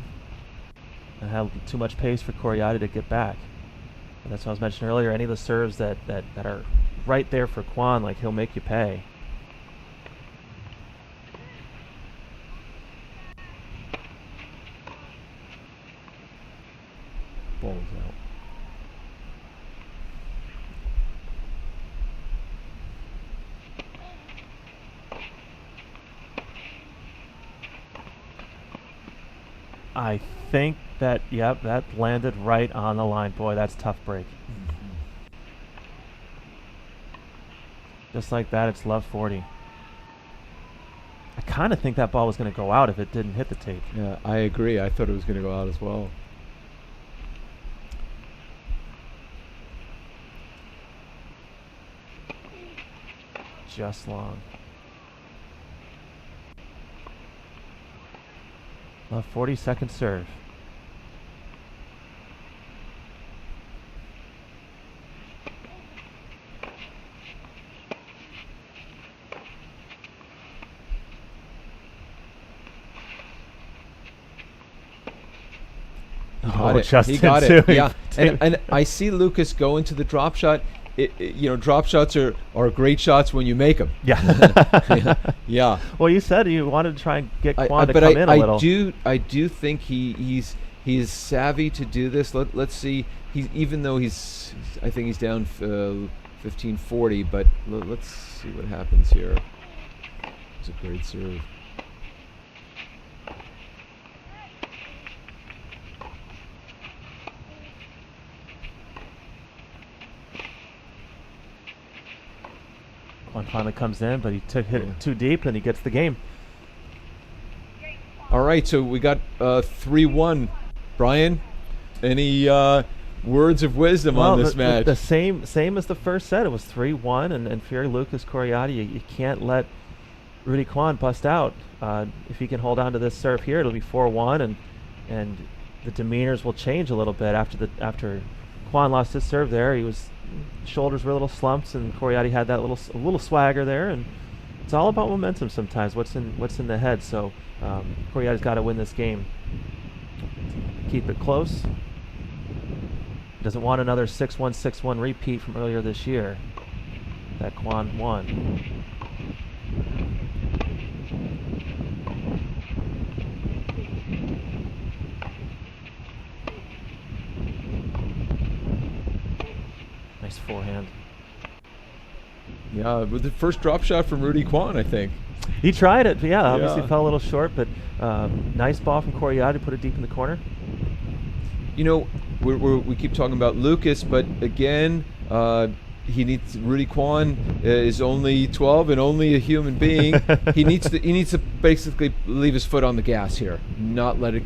Speaker 1: And had too much pace for Coriati to get back. And that's what I was mentioning earlier. Any of the serves that are right there for Quan, like, he'll make you pay. Bowls out. I think that, yep, that landed right on the line. Boy, that's tough break. Just like that, it's love 40. I kind of think that ball was going to go out if it didn't hit the tape.
Speaker 2: Yeah, I agree. I thought it was going to go out as well.
Speaker 1: Just long. A 40-second serve.
Speaker 2: He got it. Yeah, and I see Lucas going to the drop shot. Drop shots are great shots when you make them.
Speaker 1: Yeah.
Speaker 2: Yeah.
Speaker 1: Well, you said you wanted to try and get Kwon to come in a little.
Speaker 2: I do think he's savvy to do this. Let's see. Even though I think he's down 15-40, but let's see what happens here. It's a great serve.
Speaker 1: Kwon finally comes in, but he hit it too deep, and he gets the game.
Speaker 2: All right, so we got 3-1. Brian, any words of wisdom on this match?
Speaker 1: The same as the first set. It was 3-1, and for Lucas Coriati, you can't let Rudy Kwon bust out. If he can hold on to this serve here, it'll be 4-1, and the demeanors will change a little bit after Kwon lost his serve there. Shoulders were a little slumped, and Coriati had that little swagger there, and it's all about momentum sometimes. What's in the head? So Coriati's got to win this game. Keep it close. Doesn't want another 6-1, 6-1 repeat from earlier this year that Kwon won. Nice forehand.
Speaker 2: Yeah, with the first drop shot from Rudy Kwon, I think.
Speaker 1: He tried it, but obviously fell a little short, but nice ball from Coriati, put it deep in the corner.
Speaker 2: We keep talking about Lucas, but again, Rudy Kwon is only 12 and only a human being. he needs to basically leave his foot on the gas here, not let it.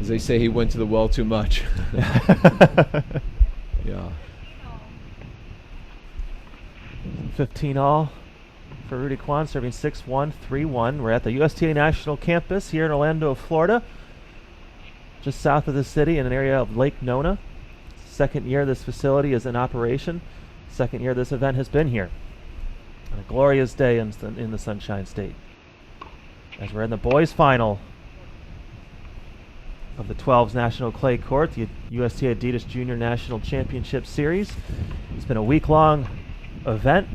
Speaker 2: As they say, he went to the well too much. Yeah.
Speaker 1: 15 all for Rudy Kwon, serving 6-1, 3-1. We're at the USTA National Campus here in Orlando, Florida, just south of the city in an area of Lake Nona. Second year this facility is in operation. Second year this event has been here. And a glorious day in the Sunshine State. As we're in the boys' final of the 12s National Clay Court, the USTA Adidas Junior National Championship Series. It's been a week-long event.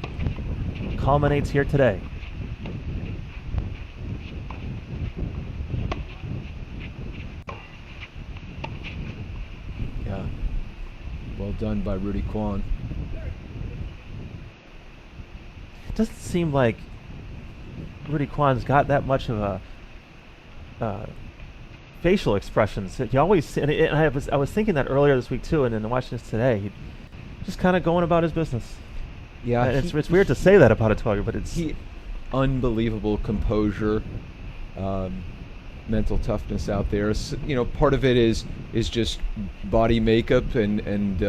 Speaker 1: Culminates here today.
Speaker 2: Yeah. Well done by Rudy Kwon.
Speaker 1: It doesn't seem like Rudy Kwon's got that much of a facial expressions. You always, and I was thinking that earlier this week too, and then watching this today, he just kind of going about his business.
Speaker 2: Yeah,
Speaker 1: it's weird to say that about a 12-year, but it's
Speaker 2: unbelievable composure, mental toughness out there. Part of it is just body makeup, and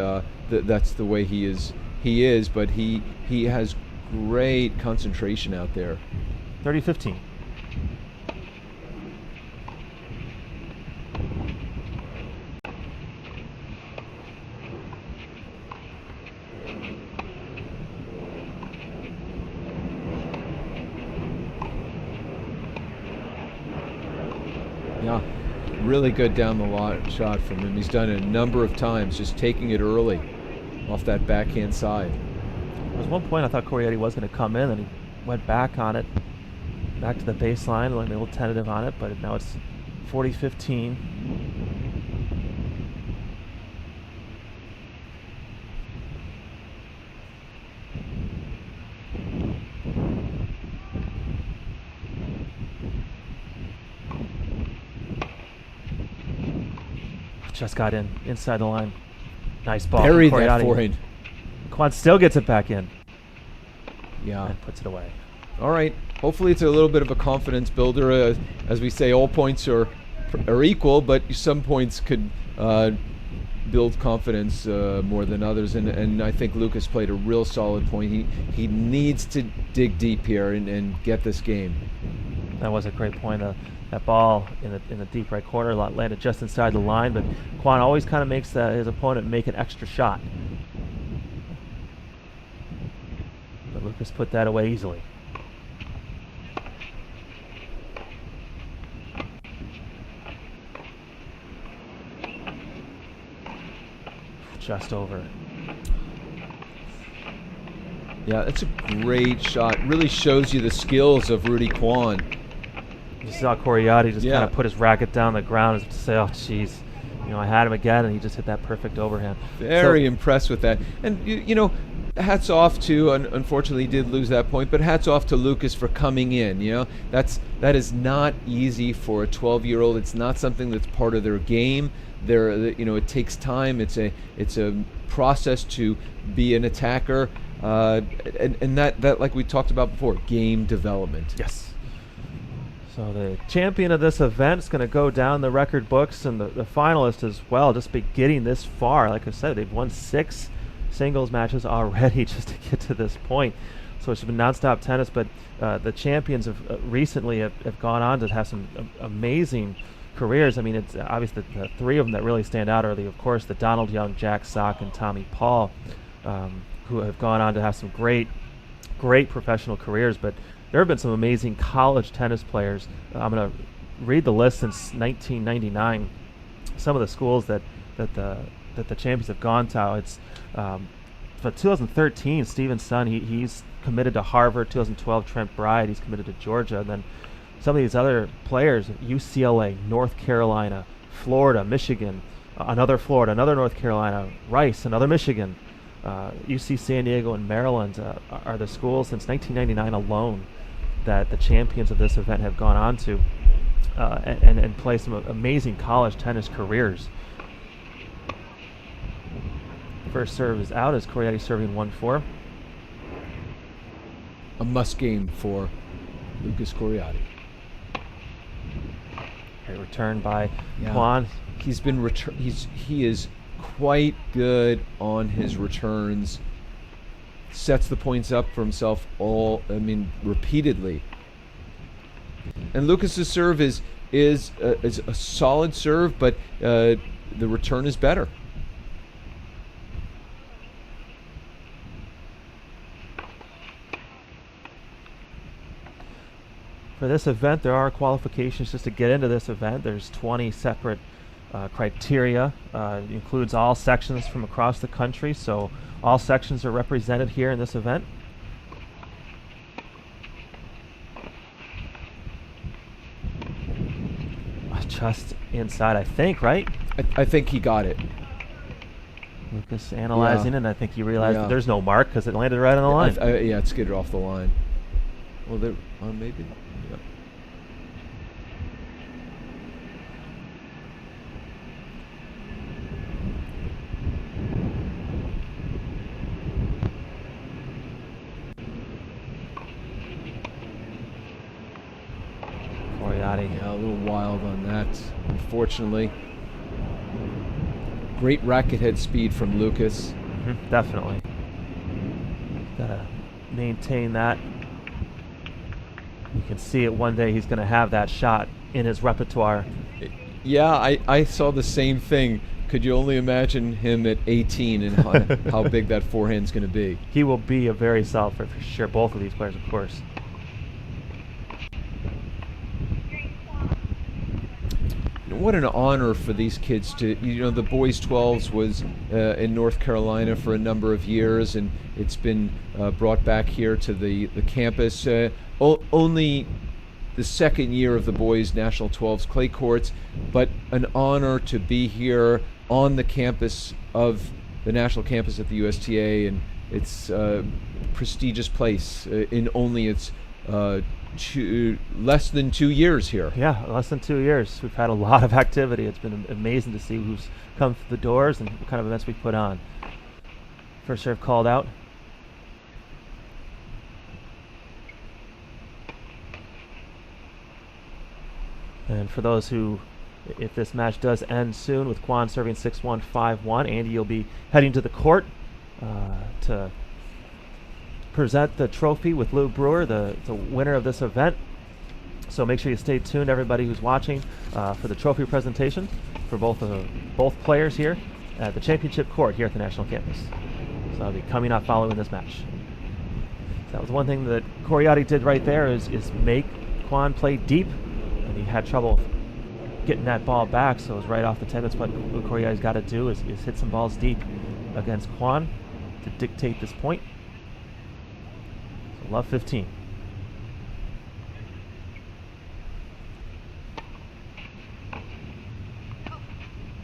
Speaker 2: that's the way he is. But he has great concentration out there.
Speaker 1: 30-15.
Speaker 2: Yeah, really good down the line shot from him. He's done it a number of times, just taking it early off that backhand side.
Speaker 1: There was one point I thought Coriati was going to come in, and he went back on it, back to the baseline, looking a little tentative on it, but now it's 40-15. Just got inside the line. Nice ball.
Speaker 2: Buried that forehand.
Speaker 1: Kwon still gets it back in.
Speaker 2: Yeah.
Speaker 1: And puts it away.
Speaker 2: All right. Hopefully it's a little bit of a confidence builder. As we say, all points are equal, but some points could build confidence more than others. And I think Lucas played a real solid point. He needs to dig deep here and get this game.
Speaker 1: That was a great point. That ball in the deep right corner landed just inside the line, but Quan always kind of makes his opponent make an extra shot. But Lucas put that away easily. Just over.
Speaker 2: Yeah, that's a great shot. Really shows you the skills of Rudy Quan.
Speaker 1: You saw Coriati just kind of put his racket down the ground as if to say, oh, jeez, I had him again, and he just hit that perfect overhand.
Speaker 2: Very impressed with that. And, hats off to, unfortunately he did lose that point, but hats off to Lucas for coming in. That is not easy for a 12-year-old. It's not something that's part of their game. It takes time. It's a process to be an attacker, and that like we talked about before, game development.
Speaker 1: Yes. So the champion of this event is going to go down the record books, and the finalist as well. Just be getting this far, like I said, they've won 6 singles matches already just to get to this point. So it's been nonstop tennis, but the champions recently have gone on to have some amazing careers. I mean, it's obviously the 3 of them that really stand out are, of course, the Donald Young, Jack Sock, and Tommy Paul, who have gone on to have some great professional careers. But there have been some amazing college tennis players. I'm going to read the list since 1999. Some of the schools that the champions have gone to. It's for 2013, Steven Sun, he's committed to Harvard. 2012, Trent Bride, he's committed to Georgia. And then some of these other players, UCLA, North Carolina, Florida, Michigan, another Florida, another North Carolina, Rice, another Michigan, UC San Diego and Maryland are the schools since 1999 alone that the champions of this event have gone on to and play some amazing college tennis careers. First serve is out as Coriati serving 1-4.
Speaker 2: A must game for Lucas Coriati.
Speaker 1: Great return by Quan.
Speaker 2: He's been he is quite good on his returns. Sets the points up for himself repeatedly. And Lucas's serve is a solid serve, but the return is better.
Speaker 1: For this event, there are qualifications just to get into this event. There's 20 separate criteria. It includes all sections from across the country, so all sections are represented here in this event. Just inside, I think, right?
Speaker 2: I think he got it.
Speaker 1: Lucas analyzing it, and I think he realized that there's no mark because it landed right on the line.
Speaker 2: It skidded off the line. Well, there, maybe. Yeah.
Speaker 1: Coriati.
Speaker 2: Yeah, a little wild on that, unfortunately. Great racket head speed from Lucas.
Speaker 1: Definitely. Gotta maintain that. You can see it one day he's going to have that shot in his repertoire.
Speaker 2: Yeah, I saw the same thing. Could you only imagine him at 18 and how big that forehand's going to be?
Speaker 1: He will be a very solid for sure. Both of these players, of course.
Speaker 2: What an honor for these kids to, the boys 12s was in North Carolina for a number of years, and it's been brought back here to the campus. Only the second year of the boys national 12s clay courts, but an honor to be here on the campus of the national campus at the USTA, and it's a prestigious place in only its less than 2 years here.
Speaker 1: Yeah, less than 2 years. We've had a lot of activity. It's been amazing to see who's come through the doors and what kind of events we've put on. First serve called out. And for those who, if this match does end soon with Kwon serving 6-1, 5-1, Andy, you'll be heading to the court to present the trophy with Lou Brewer, the winner of this event. So make sure you stay tuned, everybody who's watching, for the trophy presentation for both players here at the championship court here at the National Campus. So that'll be coming up following this match. So that was one thing that Coriati did right there is make Kwon play deep, and he had trouble getting that ball back, so it was right off the tip. That's what Lou Coriati's got to do is hit some balls deep against Kwon to dictate this point. So love 15.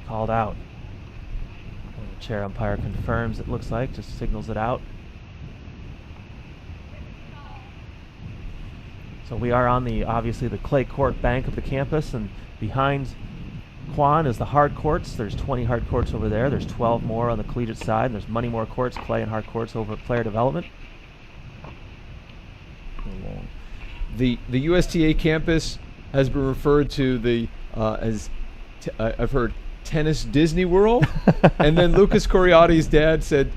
Speaker 1: Called out. And the chair umpire confirms, it looks like, just signals it out. So we are on obviously the clay court bank of the campus, and behind Kwon is the hard courts. There's 20 hard courts over there. There's 12 more on the collegiate side, and there's many more courts, clay and hard courts, over at player development.
Speaker 2: The USTA campus has been referred to as I've heard tennis Disney World, and then Lucas Coriati's dad said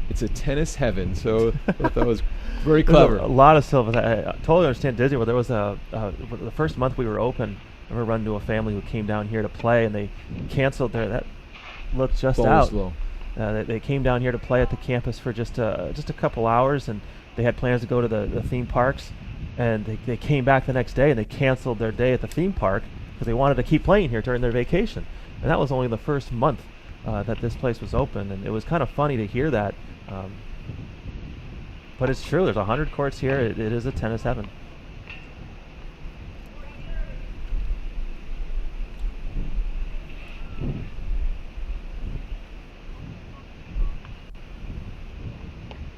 Speaker 2: it's a tennis heaven. So I thought that was very clever.
Speaker 1: A lot of syllables. I totally understand Disney World. There was the first month we were open, I remember running to a family who came down here to play, and they canceled that looked just out. They came down here to play at the campus for just a couple hours, and they had plans to go to the theme parks, and they came back the next day, and they canceled their day at the theme park because they wanted to keep playing here during their vacation. And that was only the first month that this place was open, and it was kind of funny to hear that. But it's true. There's 100 courts here. It is a tennis heaven.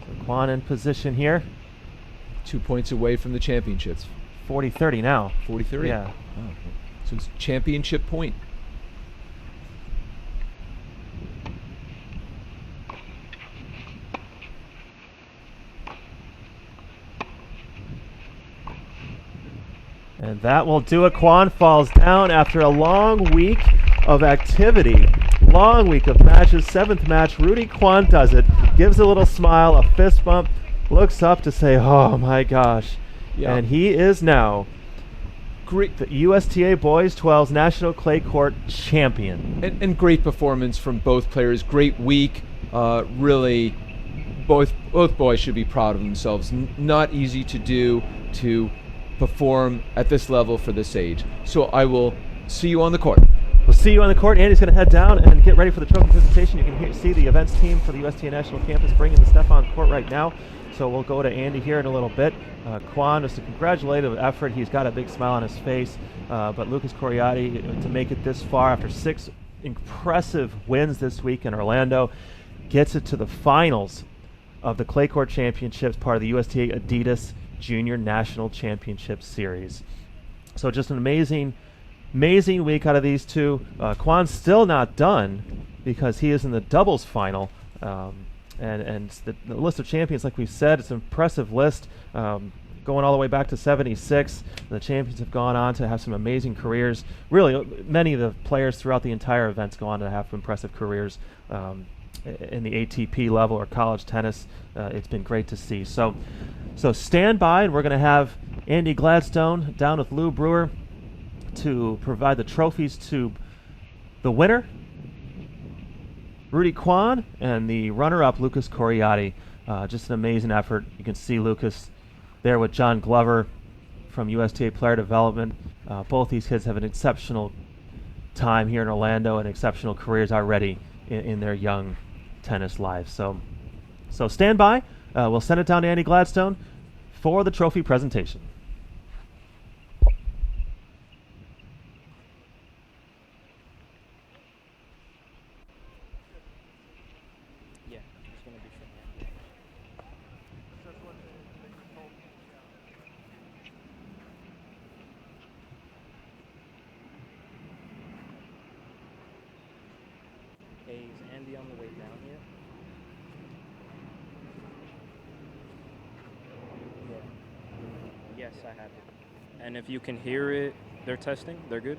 Speaker 1: So Kwon in position here.
Speaker 2: 2 points away from the championships.
Speaker 1: 40-30 now.
Speaker 2: 40-30?
Speaker 1: Yeah.
Speaker 2: Oh. So it's championship point.
Speaker 1: And that will do it. Kwon falls down after a long week of activity. Long week of matches. 7th match. Rudy Kwon does it. Gives a little smile, a fist bump. Looks up to say, oh my gosh. Yeah. And he is now the USTA Boys 12's National Clay Court champion.
Speaker 2: And great performance from both players. Great week. Really, both boys should be proud of themselves. Not easy to do to perform at this level for this age. So I will see you on the court.
Speaker 1: We'll see you on the court. Andy's going to head down and get ready for the trophy presentation. You can see the events team for the USTA National Campus bringing the stuff on court right now. So we'll go to Andy here in a little bit. Kwon, just a congratulative effort. He's got a big smile on his face. But Lucas Coriati, to make it this far after 6 impressive wins this week in Orlando, gets it to the finals of the Clay Court Championships, part of the USTA Adidas Junior National Championship Series. So just an amazing week out of these two. Kwon's still not done because he is in the doubles final. And the list of champions, like we've said, it's an impressive list. Going all the way back to 76. The champions have gone on to have some amazing careers. Really, many of the players throughout the entire events go on to have impressive careers in the ATP level or college tennis. It's been great to see. So stand by, and we're going to have Andy Gladstone down with Lou Brewer to provide the trophies to the winner, Rudy Kwon, and the runner-up, Lucas Coriati. Just an amazing effort. You can see Lucas there with John Glover from USTA Player Development. Both these kids have an exceptional time here in Orlando and exceptional careers already in their young tennis lives. So stand by. We'll send it down to Andy Gladstone for the trophy presentation.
Speaker 3: Yeah, it's going to be from Hey, is Andy on the way down here? Yeah. Yes, I have it. And if you can hear it, They're testing. They're good.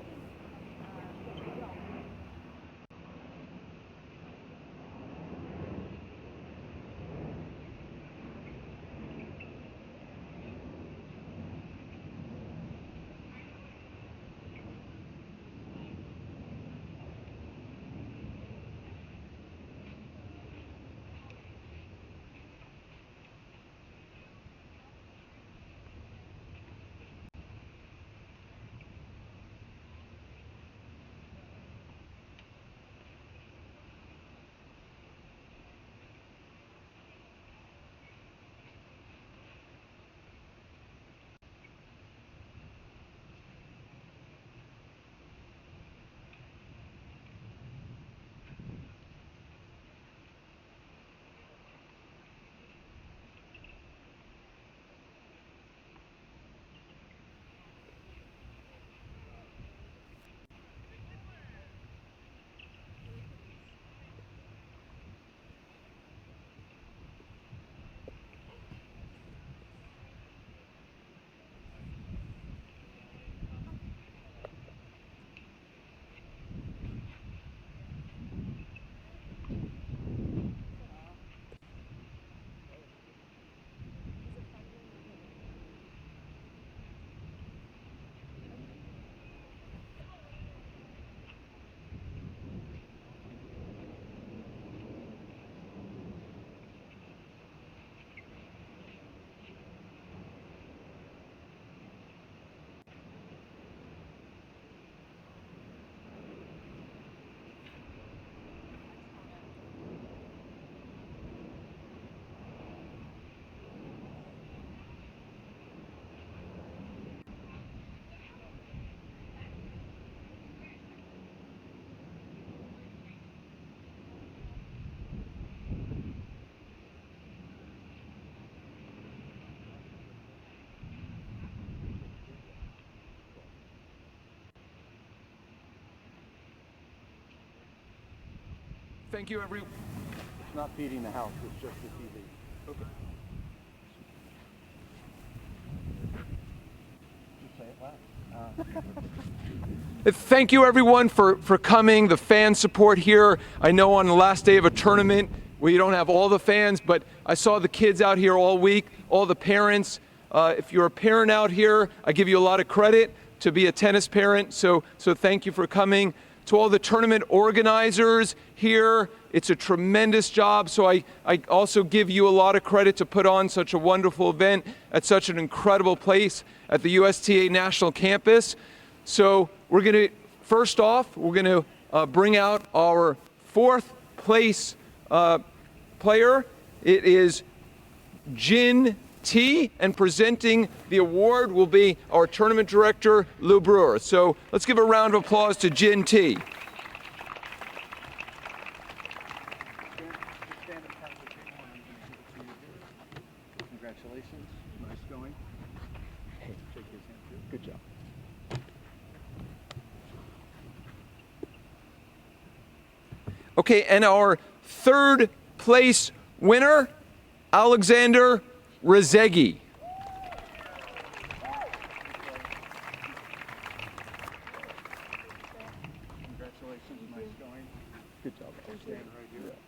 Speaker 2: Thank you, everyone.
Speaker 4: It's not feeding the house, it's just the TV.
Speaker 2: Okay.
Speaker 4: You say it loud.
Speaker 2: Thank you, everyone, for coming, the fan support here. I know on the last day of a tournament where you don't have all the fans, but I saw the kids out here all week, all the parents. If you're a parent out here, I give you a lot of credit to be a tennis parent, so thank you for coming. To all the tournament organizers here, it's a tremendous job, so I also give you a lot of credit to put on such a wonderful event at such an incredible place at the USTA National Campus. So we're going to, first off, we're going to bring out our fourth place player. It is Jin T, and presenting the award will be our tournament director, Lou Brewer. So let's give a round of applause to Jin T.
Speaker 4: Congratulations. Nice going. Hey, shake his hand too. Good job.
Speaker 2: Okay, and our third place winner, Alexander Rezegi.
Speaker 4: Congratulations. Nice going. Good job. Stand right here. Go ahead.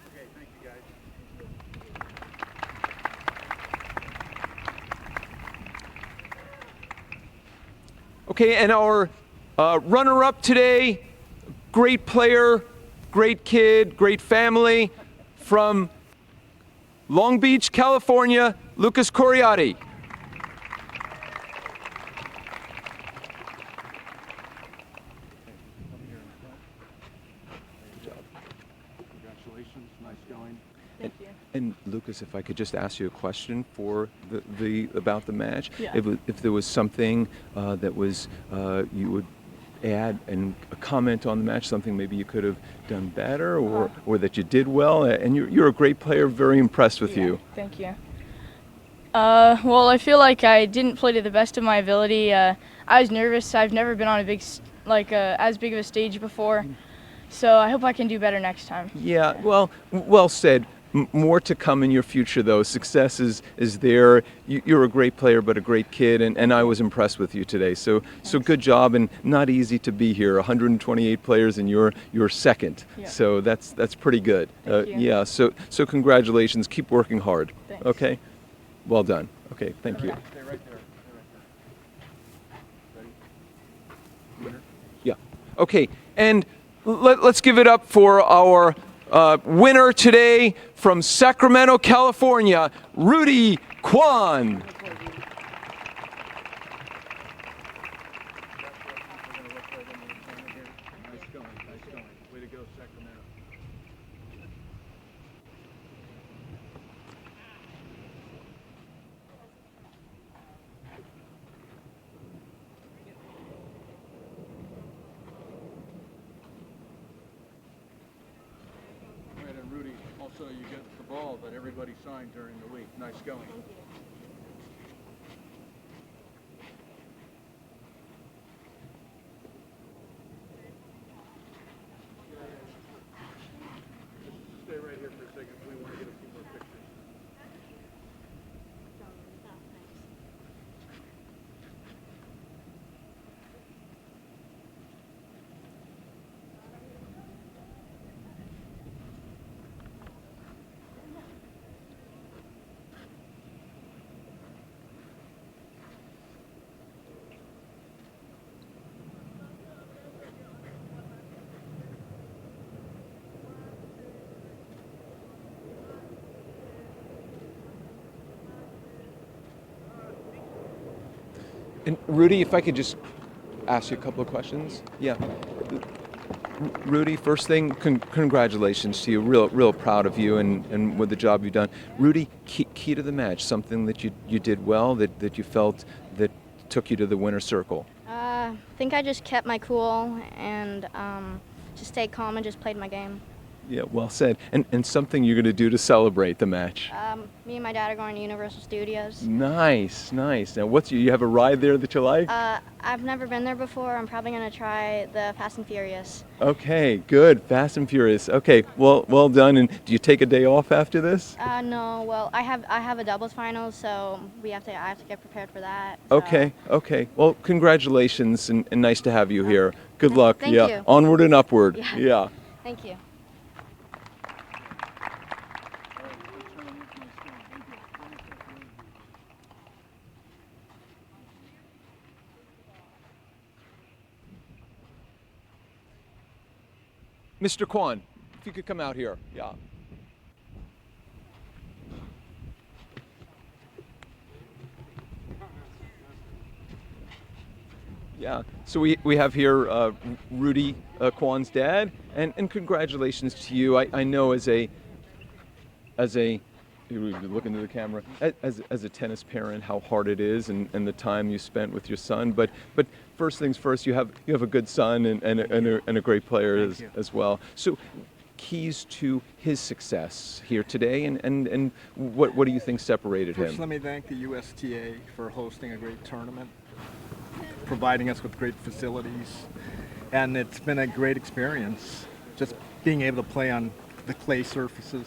Speaker 4: Okay, thank you guys.
Speaker 2: Okay, and our runner-up today, great player, great kid, great family, from Long Beach, California, Lucas Coriati.
Speaker 4: Good job. Congratulations. Nice going.
Speaker 5: Thank you.
Speaker 2: And Lucas, if I could just ask you a question for the about the match.
Speaker 5: Yeah.
Speaker 2: If there was something that was you would add and a comment on the match, something maybe you could have done better, or that you did well. And you're a great player. Very impressed with
Speaker 5: Yeah,
Speaker 2: you.
Speaker 5: Thank you. Well, I feel like I didn't play to the best of my ability. I was nervous. I've never been on a as big of a stage before. So I hope I can do better next time.
Speaker 2: Yeah, well said. More to come in your future, though. Success is there. You're a great player, but a great kid, and I was impressed with you today. So good job, and not easy to be here. 128 players, and you're second.
Speaker 5: Yeah.
Speaker 2: So that's pretty good.
Speaker 5: Thank you.
Speaker 2: Yeah. So congratulations. Keep working hard.
Speaker 5: Thanks.
Speaker 2: Okay. Well done. Okay. Thank you.
Speaker 4: Stay right there. Ready?
Speaker 2: Yeah. Okay. And let's give it up for our winner today from Sacramento, California, Rudy Kwan.
Speaker 4: Nice going. Way to go, Sacramento. All right, and Rudy, also you get the ball that everybody signed during the week. Nice going. Just stay right here for a second. We want to get a few more pictures.
Speaker 2: And Rudy, if I could just ask you a couple of questions. Yeah. Rudy, first thing, congratulations to you. Real proud of you and with the job you've done. Rudy, key to the match, something that you did well, that you felt that took you to the winner's circle.
Speaker 6: I think I just kept my cool and just stayed calm and just played my game.
Speaker 2: Yeah, well said. And something you're going to do to celebrate the match.
Speaker 6: Me and my dad are going to Universal Studios.
Speaker 2: Nice. Now, you have a ride there that you like?
Speaker 6: I've never been there before. I'm probably going to try the Fast and Furious.
Speaker 2: Okay, good. Fast and Furious. Okay, well done. And do you take a day off after this?
Speaker 6: No. Well, I have a doubles final, so I have to get prepared for that. So.
Speaker 2: Okay. Well, congratulations and nice to have you here. Good luck.
Speaker 6: Thank
Speaker 2: yeah.
Speaker 6: you.
Speaker 2: Onward and upward.
Speaker 6: Yeah. Thank you.
Speaker 2: Mr. Kwan, if you could come out here. Yeah. Yeah. So we have here Rudy Kwan's dad, and congratulations to you. I know as a look into the camera, as a tennis parent, how hard it is and the time you spent with your son. But first things first, you have a good son and a great player as well. So keys to his success here today, and what do you think separated him?
Speaker 4: First, let me thank the USTA for hosting a great tournament, providing us with great facilities, and it's been a great experience just being able to play on the clay surfaces.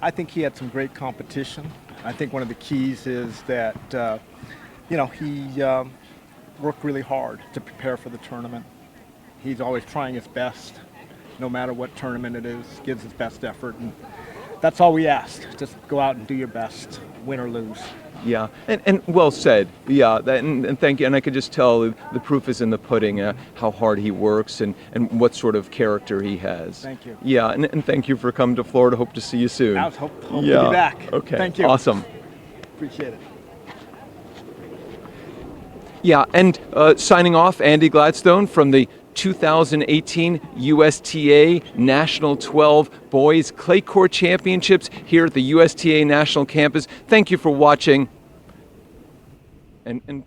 Speaker 4: I think he had some great competition. I think one of the keys is that he worked really hard to prepare for the tournament. He's always trying his best, no matter what tournament it is, gives his best effort, and that's all we ask. Just go out and do your best, win or lose.
Speaker 2: Yeah, and well said. Yeah, and thank you. And I could just tell the proof is in the pudding, how hard he works and what sort of character he has.
Speaker 4: Thank you.
Speaker 2: Yeah, and thank you for coming to Florida. Hope to see you soon.
Speaker 4: I hope to be back.
Speaker 2: Okay.
Speaker 4: Thank you.
Speaker 2: Awesome.
Speaker 4: Appreciate it.
Speaker 2: Yeah, and signing off, Andy Gladstone from the 2018 USTA National 12 Boys Clay Court Championships here at the USTA National Campus. Thank you for watching. And